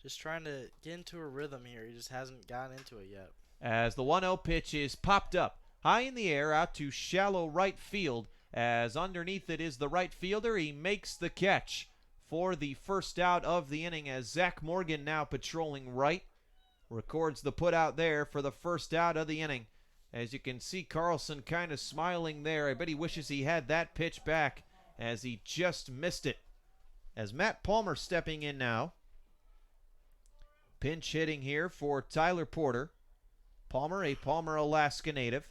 just trying to get into a rhythm here. He just hasn't gotten into it yet. As the 1-0 pitch is popped up high in the air out to shallow right field, as underneath it is the right fielder. He makes the catch for the first out of the inning, as Zach Morgan now patrolling right records the put out there for the first out of the inning. As you can see, Carlson kind of smiling there. I bet he wishes he had that pitch back, as he just missed it. As Matt Palmer stepping in now, pinch hitting here for Tyler Porter. Palmer, a Palmer, Alaska native,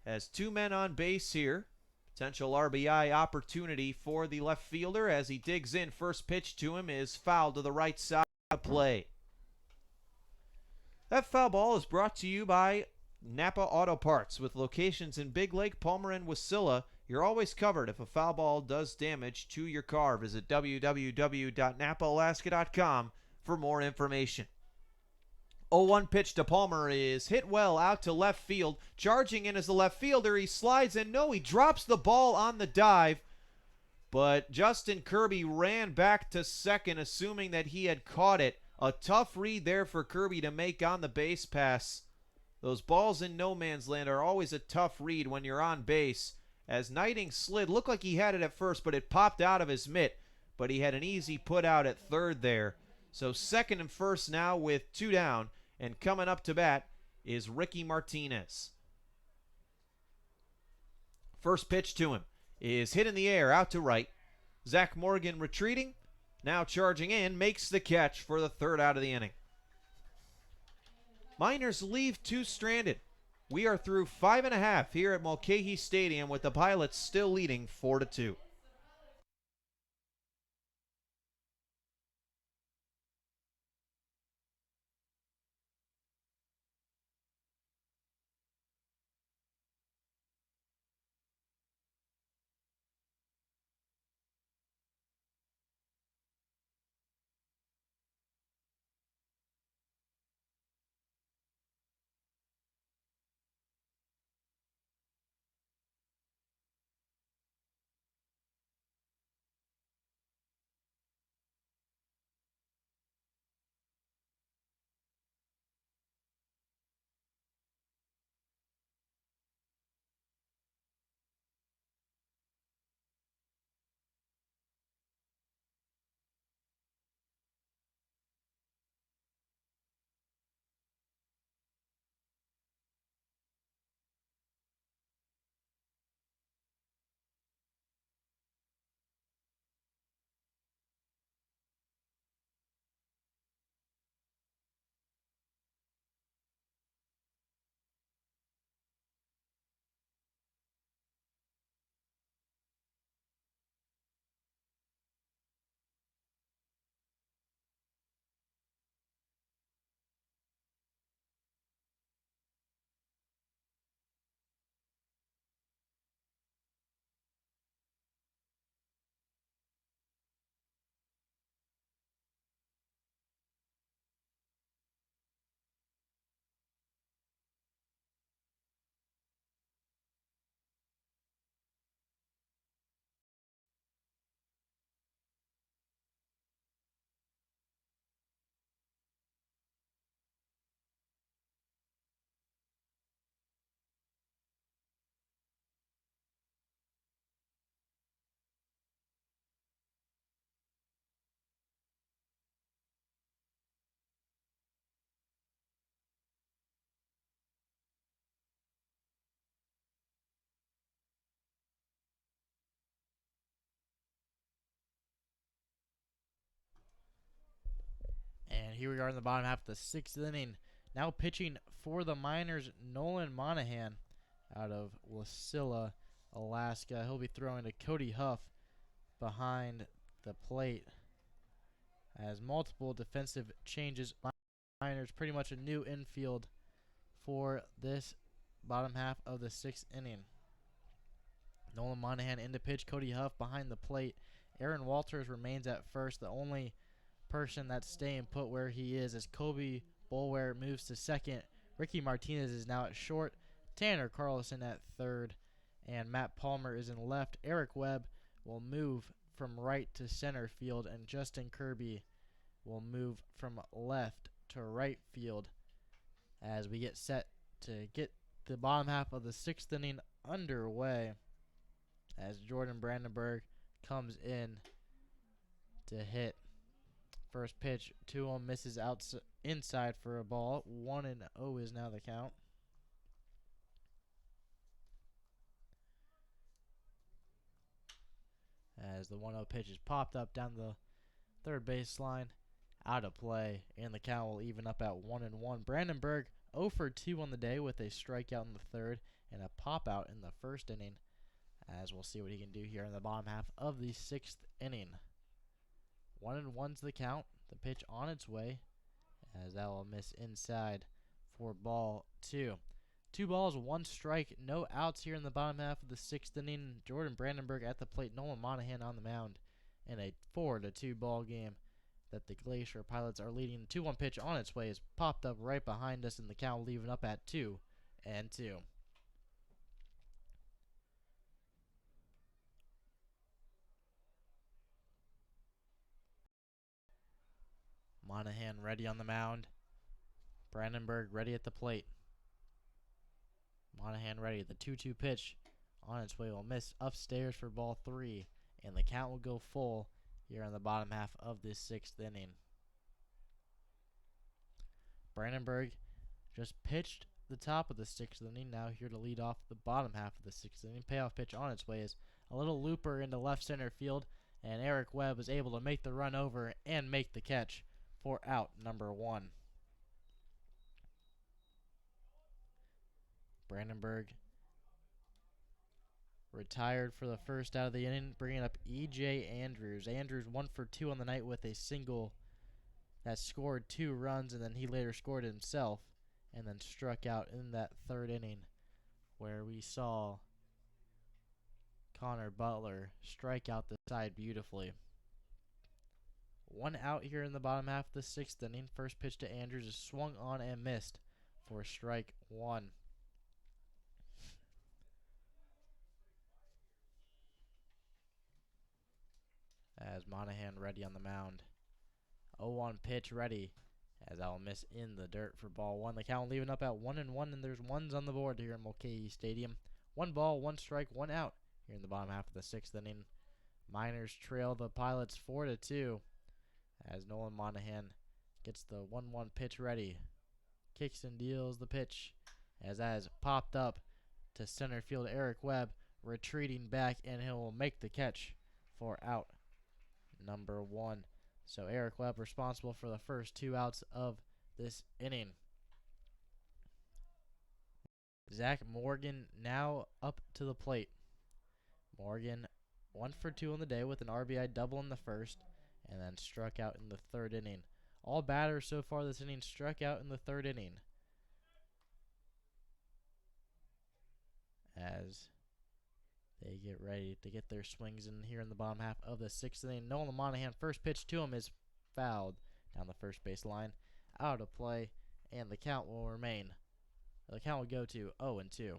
has 2 men on base here. Potential RBI opportunity for the left fielder as he digs in. First pitch to him is fouled to the right side of play. That foul ball is brought to you by Napa Auto Parts. With locations in Big Lake, Palmer, and Wasilla, you're always covered if a foul ball does damage to your car. Visit www.napaalaska.com for more information. 0-1 pitch to Palmer is hit well out to left field. Charging in as the left fielder. He slides in. No, he drops the ball on the dive. But Justin Kirby ran back to second, assuming that he had caught it. A tough read there for Kirby to make on the base pass. Those balls in no man's land are always a tough read when you're on base. As Knighting slid, looked like he had it at first, but it popped out of his mitt. But he had an easy put out at third there. So second and first now with 2 down. And coming up to bat is Ricky Martinez. First pitch to him is hit in the air out to right. Zach Morgan retreating. Now charging in, makes the catch for the third out of the inning. Miners leave 2 stranded. We are through 5.5 here at Mulcahy Stadium with the Pilots still leading 4-2. And here we are in the bottom half of the 6th inning. Now pitching for the Miners, Nolan Monahan out of Wasilla, Alaska. He'll be throwing to Cody Huff behind the plate. As multiple defensive changes, Miners pretty much a new infield for this bottom half of the 6th inning. Nolan Monahan into pitch, Cody Huff behind the plate. Aaron Walters remains at first. The only person that's staying put where he is as Kobe Boulware moves to second. Ricky Martinez is now at short. Tanner Carlson at third. And Matt Palmer is in left. Eric Webb will move from right to center field. And Justin Kirby will move from left to right field as we get set to get the bottom half of the 6th inning underway as Jordan Brandenburg comes in to hit. First pitch to him, misses inside for a ball. 1-0 is now the count. As the 1-0 pitch is popped up down the third baseline, out of play, and the count will even up at 1-1. Brandenburg 0 for 2 on the day with a strikeout in the third and a pop out in the first inning. As we'll see what he can do here in the bottom half of the 6th inning. 1-1's the count. The pitch on its way as that will miss inside for ball 2. 2 balls, 1 strike, no outs here in the bottom half of the 6th inning. Jordan Brandenburg at the plate, Nolan Monahan on the mound in a 4-2 ball game. that the Glacier Pilots are leading. 2-1 pitch on its way is popped up right behind us, and the count leaving up at 2-2. Monahan ready on the mound. Brandenburg ready at the plate. Monahan ready. The 2-2 pitch on its way will miss upstairs for ball 3, and the count will go full here in the bottom half of this 6th inning. Brandenburg just pitched the top of the 6th inning, now here to lead off the bottom half of the 6th inning. Payoff pitch on its way is a little looper into left center field, and Eric Webb was able to make the run over and make the catch for out number 1. Brandenburg retired for the first out of the inning, bringing up E.J. Andrews. Andrews 1 for 2 on the night with a single that scored 2 runs, and then he later scored himself and then struck out in that 3rd inning, where we saw Connor Butler strike out the side beautifully. 1 out here in the bottom half of the 6th inning. First pitch to Andrews is swung on and missed for strike 1. As Monahan ready on the mound. 0-1 pitch ready, as that will miss in the dirt for ball 1. The count leaving up at 1-1, and there's ones on the board here in Mulcahy Stadium. 1 ball, 1 strike, 1 out here in the bottom half of the 6th inning. Miners trail the Pilots 4-2, as Nolan Monahan gets the 1-1 pitch ready. Kicks and deals the pitch, as that has popped up to center field. Eric Webb retreating back, and he will make the catch for out number 1. So Eric Webb responsible for the first 2 outs of this inning. Zach Morgan now up to the plate. Morgan 1 for 2 on the day with an RBI double in the first, and then struck out in the 3rd inning. All batters so far this inning struck out in the 3rd inning, as they get ready to get their swings in here in the bottom half of the 6th inning. Nolan Monahan, first pitch to him is fouled down the first base line, out of play, and the count will remain. The count will go to 0-2.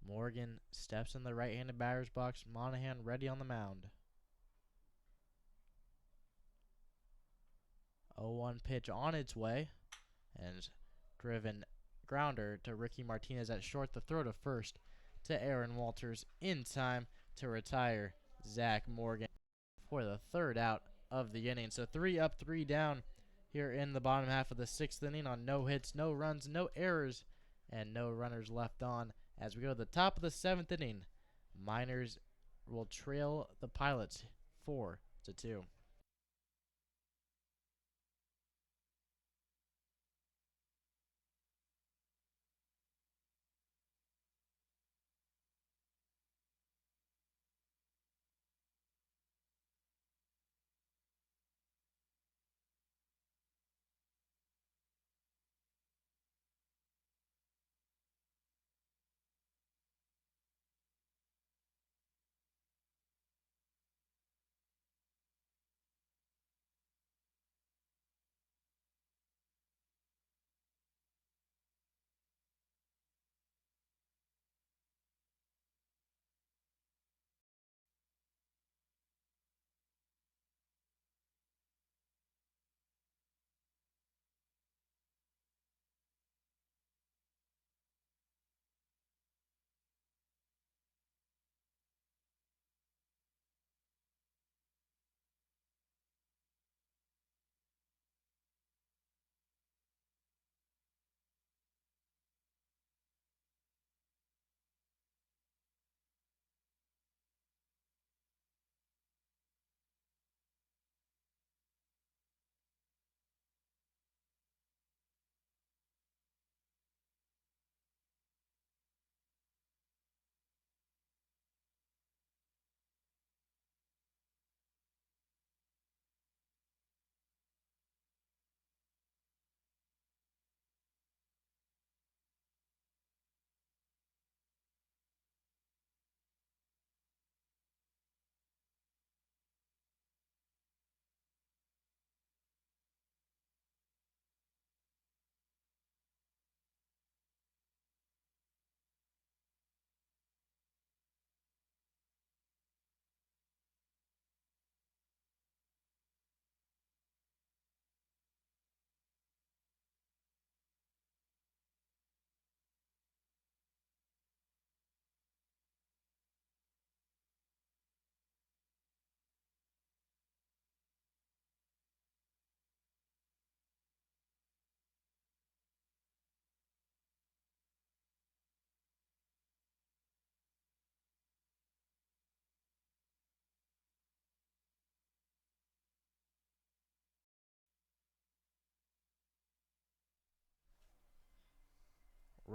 Morgan steps in the right-handed batter's box. Monahan ready on the mound. 0-1 pitch on its way, and driven grounder to Ricky Martinez at short. The throw to first to Aaron Walters in time to retire Zach Morgan for the 3rd out of the inning. So 3 up, 3 down here in the bottom half of the 6th inning on no hits, no runs, no errors, and no runners left on. As we go to the top of the 7th inning, Miners will trail the Pilots 4-2.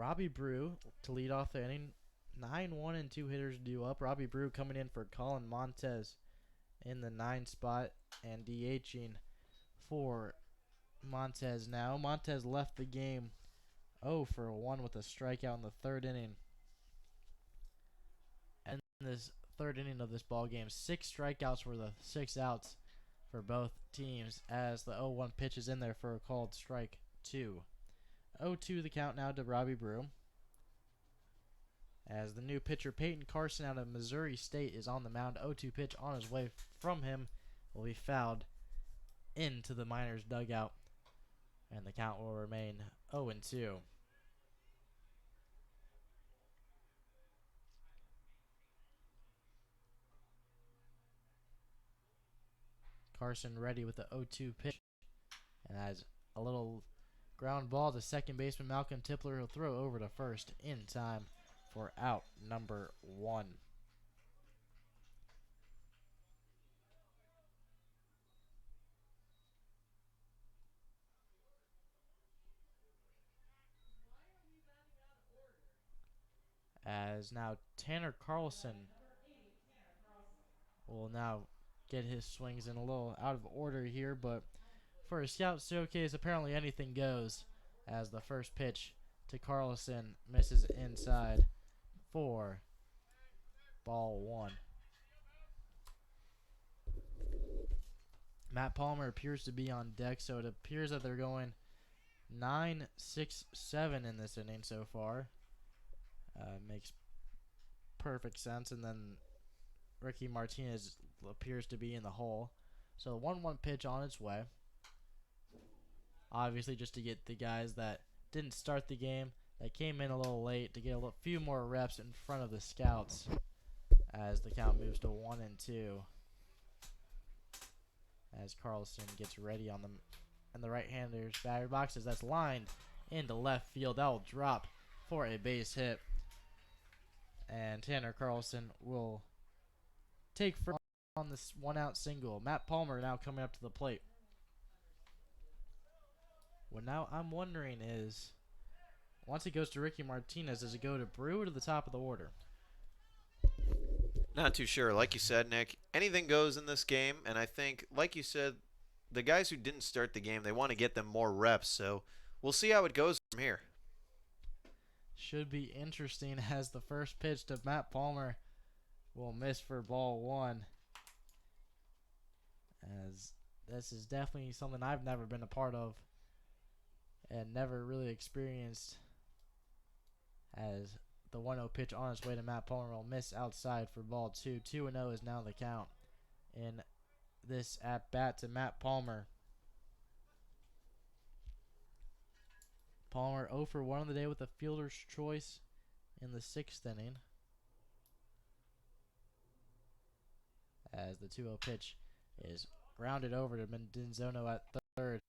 Robbie Brew to lead off the inning. 9-1 and 2 hitters due up. Robbie Brew coming in for Colin Montez in the 9 spot and DHing for Montez now. Montez left the game 0 for 1 with a strikeout in the 3rd inning. And in this 3rd inning of this ball game, 6 strikeouts were the 6 outs for both teams as the 0-1 pitch is in there for a called strike 2. 0-2 the count now to Robbie Brew. As the new pitcher Peyton Carson out of Missouri State is on the mound. 0-2 pitch on his way from him will be fouled into the Miners dugout. And the count will remain 0-2. Carson ready with the 0-2 pitch. And as a little ground ball to second baseman Malcolm Tipler, he'll throw over to first in time for out number 1. As now Tanner Carlson will now get his swings in a little out of order here, but for a scout showcase, apparently anything goes as the first pitch to Carlson misses inside for ball 1. Matt Palmer appears to be on deck, so it appears that they're going 9-6-7 in this inning so far. Makes perfect sense. And then Ricky Martinez appears to be in the hole. So 1-1 pitch on its way. Obviously just to get the guys that didn't start the game, that came in a little late, to get a few more reps in front of the scouts as the count moves to 1-2. As Carlson gets ready on the right-hander's batter boxes. That's lined into left field. That will drop for a base hit. And Tanner Carlson will take first on this 1-out single. Matt Palmer now coming up to the plate. What now I'm wondering is, once it goes to Ricky Martinez, does it go to Brew or to the top of the order? Not too sure. Like you said, Nick, anything goes in this game, and I think, like you said, the guys who didn't start the game, they want to get them more reps, so we'll see how it goes from here. Should be interesting as the first pitch to Matt Palmer will miss for ball 1. As this is definitely something I've never been a part of and never really experienced, as the 1-0 pitch on its way to Matt Palmer will miss outside for ball 2. 2-0 is now the count in this at-bat to Matt Palmer. Palmer 0 for 1 on the day with a fielder's choice in the 6th inning. As the 2-0 pitch is grounded over to Mendonzono at third.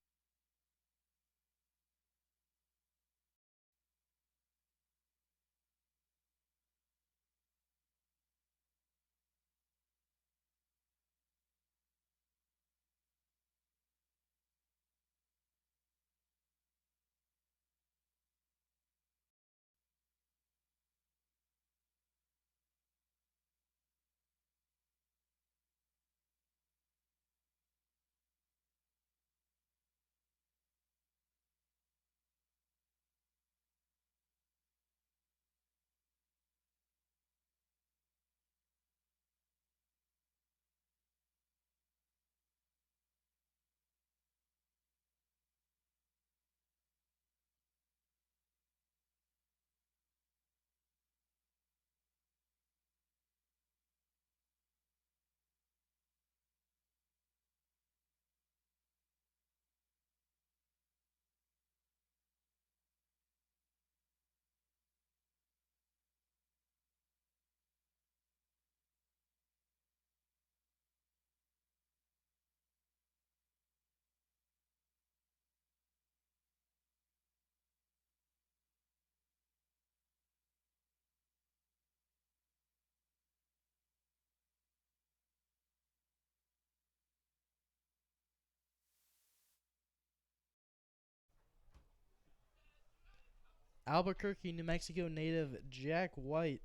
Albuquerque, New Mexico native Jack White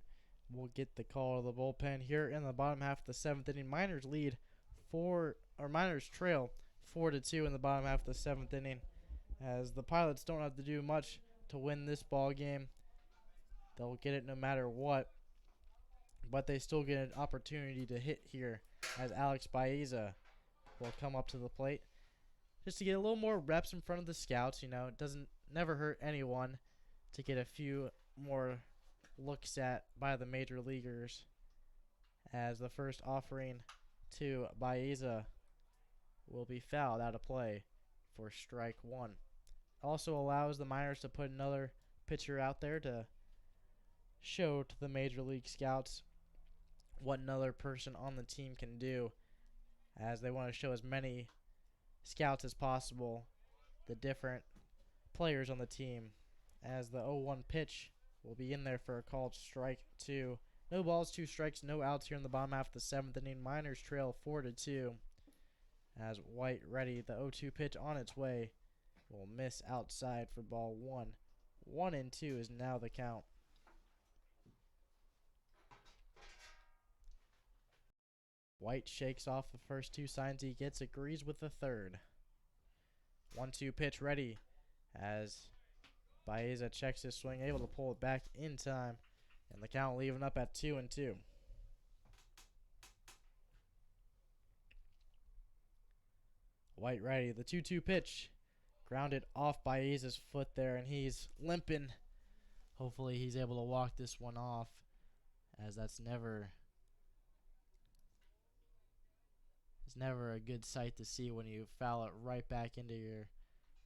will get the call to the bullpen here in the bottom half of the 7th inning. Miners trail 4-2 in the bottom half of the 7th inning, as the Pilots don't have to do much to win this ball game. They'll get it no matter what, but they still get an opportunity to hit here, as Alex Baeza will come up to the plate just to get a little more reps in front of the scouts. It doesn't never hurt anyone to get a few more looks at by the major leaguers, as the first offering to Baeza will be fouled out of play for strike one. Also allows the Miners to put another pitcher out there to show to the major league scouts what another person on the team can do, as they want to show as many scouts as possible the different players on the team, as the 0-1 pitch will be in there for a called strike two. No balls, 2 strikes, no outs here in the bottom half of the 7th inning. Miners trail 4-2, as White ready. The 0-2 pitch on its way will miss outside for ball 1. 1-2 is now the count. White shakes off the first 2 signs he gets, agrees with the third. 1-2 pitch ready, as Baeza checks his swing, able to pull it back in time, and the count leaving up at 2-2. White ready. The 2-2 pitch grounded off Baeza's foot there, and he's limping. Hopefully he's able to walk this one off, as it's never a good sight to see when you foul it right back into your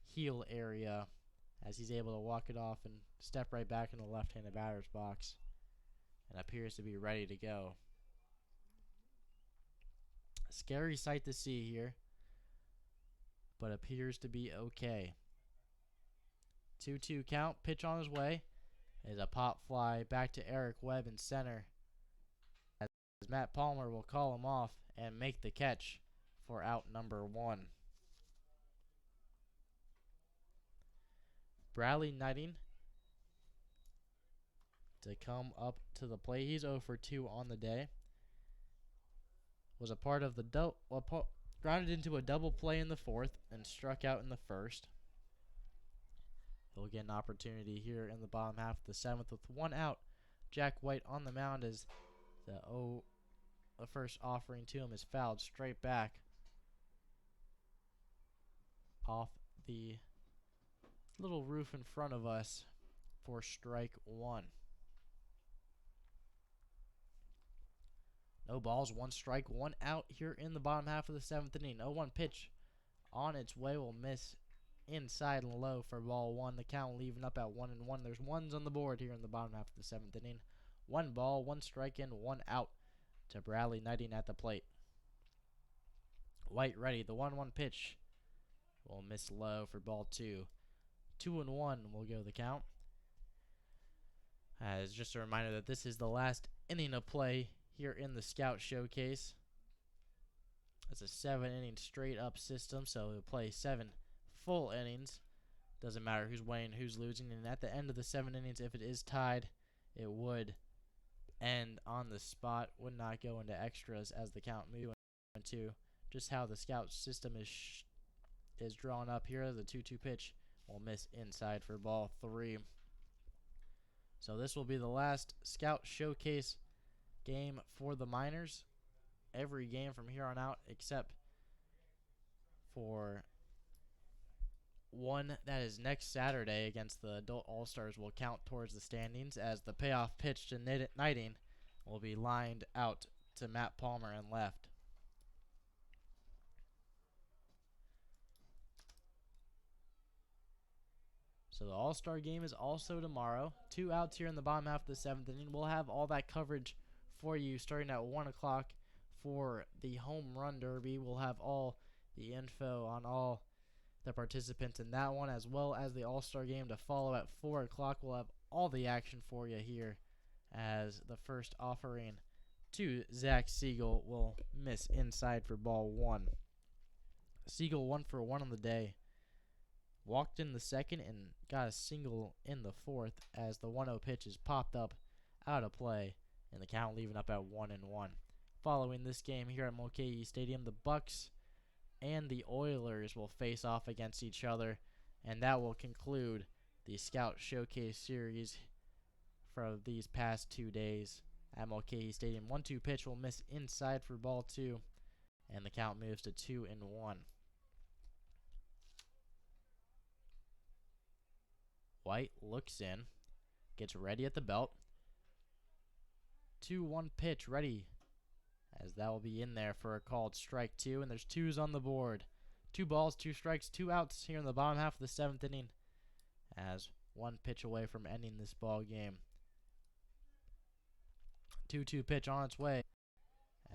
heel area, as he's able to walk it off and step right back in the left-handed batter's box and appears to be ready to go. Scary sight to see here, but appears to be okay. 2-2 count. Pitch on his way is a pop fly back to Eric Webb in center, as Matt Palmer will call him off and make the catch for out number 1. Bradley Knighting to come up to the plate. He's 0 for 2 on the day. Was a part of the grounded into a double play in the 4th and struck out in the 1st. He'll get an opportunity here in the bottom half of the 7th with 1 out. Jack White on the mound, as the first offering to him is fouled straight back off the little roof in front of us for strike 1. No balls, 1 strike, 1 out here in the bottom half of the 7th inning. 0-1 pitch on its way will miss inside and low for ball 1. The count leaving up at 1-1. There's ones on the board here in the bottom half of the 7th inning. 1 ball, 1 strike in, 1 out to Bradley Knighting at the plate. White ready. The 1-1 pitch will miss low for ball 2. 2-1 will go the count. As just a reminder that this is the last inning of play here in the Scout Showcase. It's a 7-inning straight up system, so we'll play 7 full innings. Doesn't matter who's winning, who's losing, and at the end of the 7 innings, if it is tied, it would end on the spot, would not go into extras as the count moves into just how the Scout system is drawn up here. The 2-2 pitch will miss inside for ball 3. So this will be the last Scout Showcase game for the Miners. Every game from here on out except for one that is next Saturday against the Adult All-Stars will count towards the standings, as the payoff pitch to Knighting will be lined out to Matt Palmer and left. So the All-Star game is also tomorrow. 2 outs here in the bottom half of the 7th inning. We'll have all that coverage for you starting at 1 o'clock for the Home Run Derby. We'll have all the info on all the participants in that one, as well as the All-Star game to follow at 4 o'clock. We'll have all the action for you here, as the first offering to Zach Siegel will miss inside for ball 1. Siegel 1 for 1 on the day walked in the second and got a single in the fourth as the 1-0 pitch is popped up out of play, and the count leaving up at 1-1. Following this game here at Mulcahy Stadium, the Bucks and the Oilers will face off against each other, and that will conclude the Scout Showcase Series for these past 2 days at Mulcahy Stadium. 1-2 pitch will miss inside for ball 2, and the count moves to 2-1. White looks in, gets ready at the belt. 2-1 pitch ready, as that will be in there for a called strike 2, and there's 2s on the board. 2 balls, 2 strikes, 2 outs here in the bottom half of the 7th inning, as 1 pitch away from ending this ball game. 2-2 pitch on its way,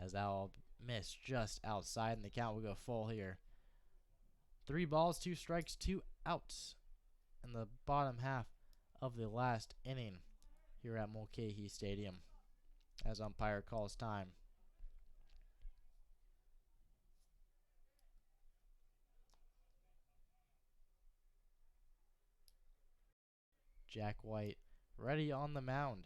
as that will miss just outside, and the count will go full here. 3 balls, 2 strikes, 2 outs in the bottom half of the last inning here at Mulcahy Stadium, as umpire calls time. Jack White ready on the mound.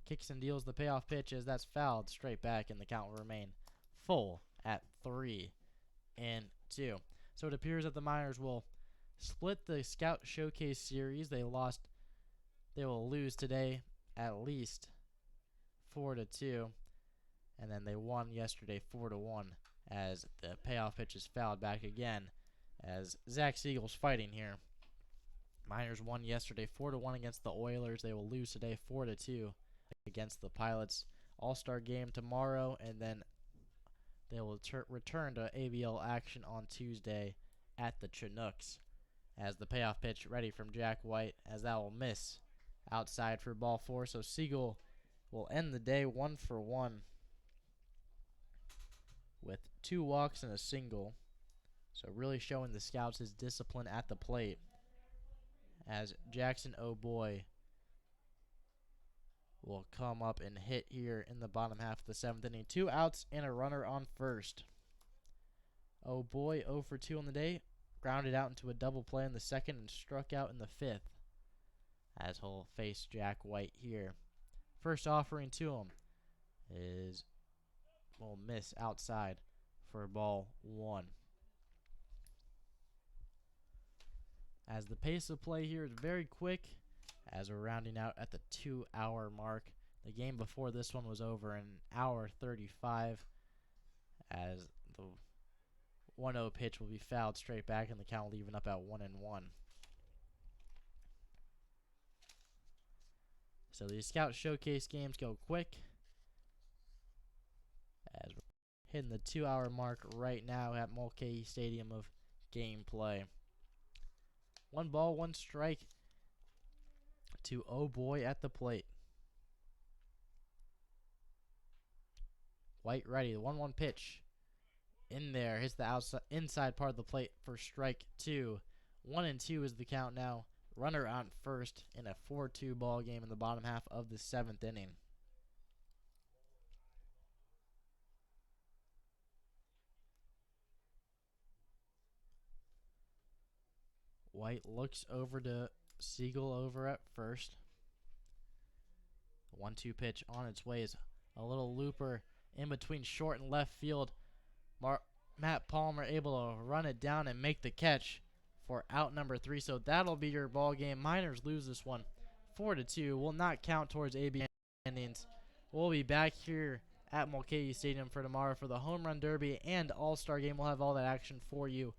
Kicks and deals the payoff pitch as that's fouled straight back, and the count will remain full at 3-2. So it appears that the Miners will split the Scout Showcase Series. They will lose today at least 4-2, and then they won yesterday 4-1 as the payoff pitch is fouled back again, as Zach Siegel's fighting here. Miners won yesterday 4-1 against the Oilers. They will lose today 4-2 against the Pilots. All-Star game tomorrow, and then they will return to ABL action on Tuesday at the Chinooks, as the payoff pitch ready from Jack White, as that will miss outside for ball 4. So Siegel will end the day 1 for 1 with 2 walks and a single. So really showing the Scouts his discipline at the plate, as Jackson O'Boy will come up and hit here in the bottom half of the 7th inning. 2 outs and a runner on first. O'Boy 0 for 2 on the day, grounded out into a double play in the 2nd and struck out in the 5th, as he'll face Jack White here. First offering to him will miss outside for ball 1. As the pace of play here is very quick, as we're rounding out at the 2-hour mark. The game before this one was over in 1:35, as the 1-0 pitch will be fouled straight back, and the count leaving up at 1-1. So these Scout Showcase games go quick, as we're hitting the 2-hour mark right now at Mulcahy Stadium of gameplay. 1 ball, 1 strike to O'Boy at the plate. White ready, the 1-1 pitch in there, hits the inside part of the plate for strike 2. 1-2 is the count now. Runner on first in a 4-2 ball game in the bottom half of the 7th inning. White looks over to Siegel over at first. 1-2 pitch on its way is a little looper in between short and left field. Matt Palmer able to run it down and make the catch for out number 3. So that'll be your ball game. Miners lose this one 4-2. Will not count towards AB endings. We'll be back here at Mulcahy Stadium for tomorrow for the Home Run Derby and All-Star game. We'll have all that action for you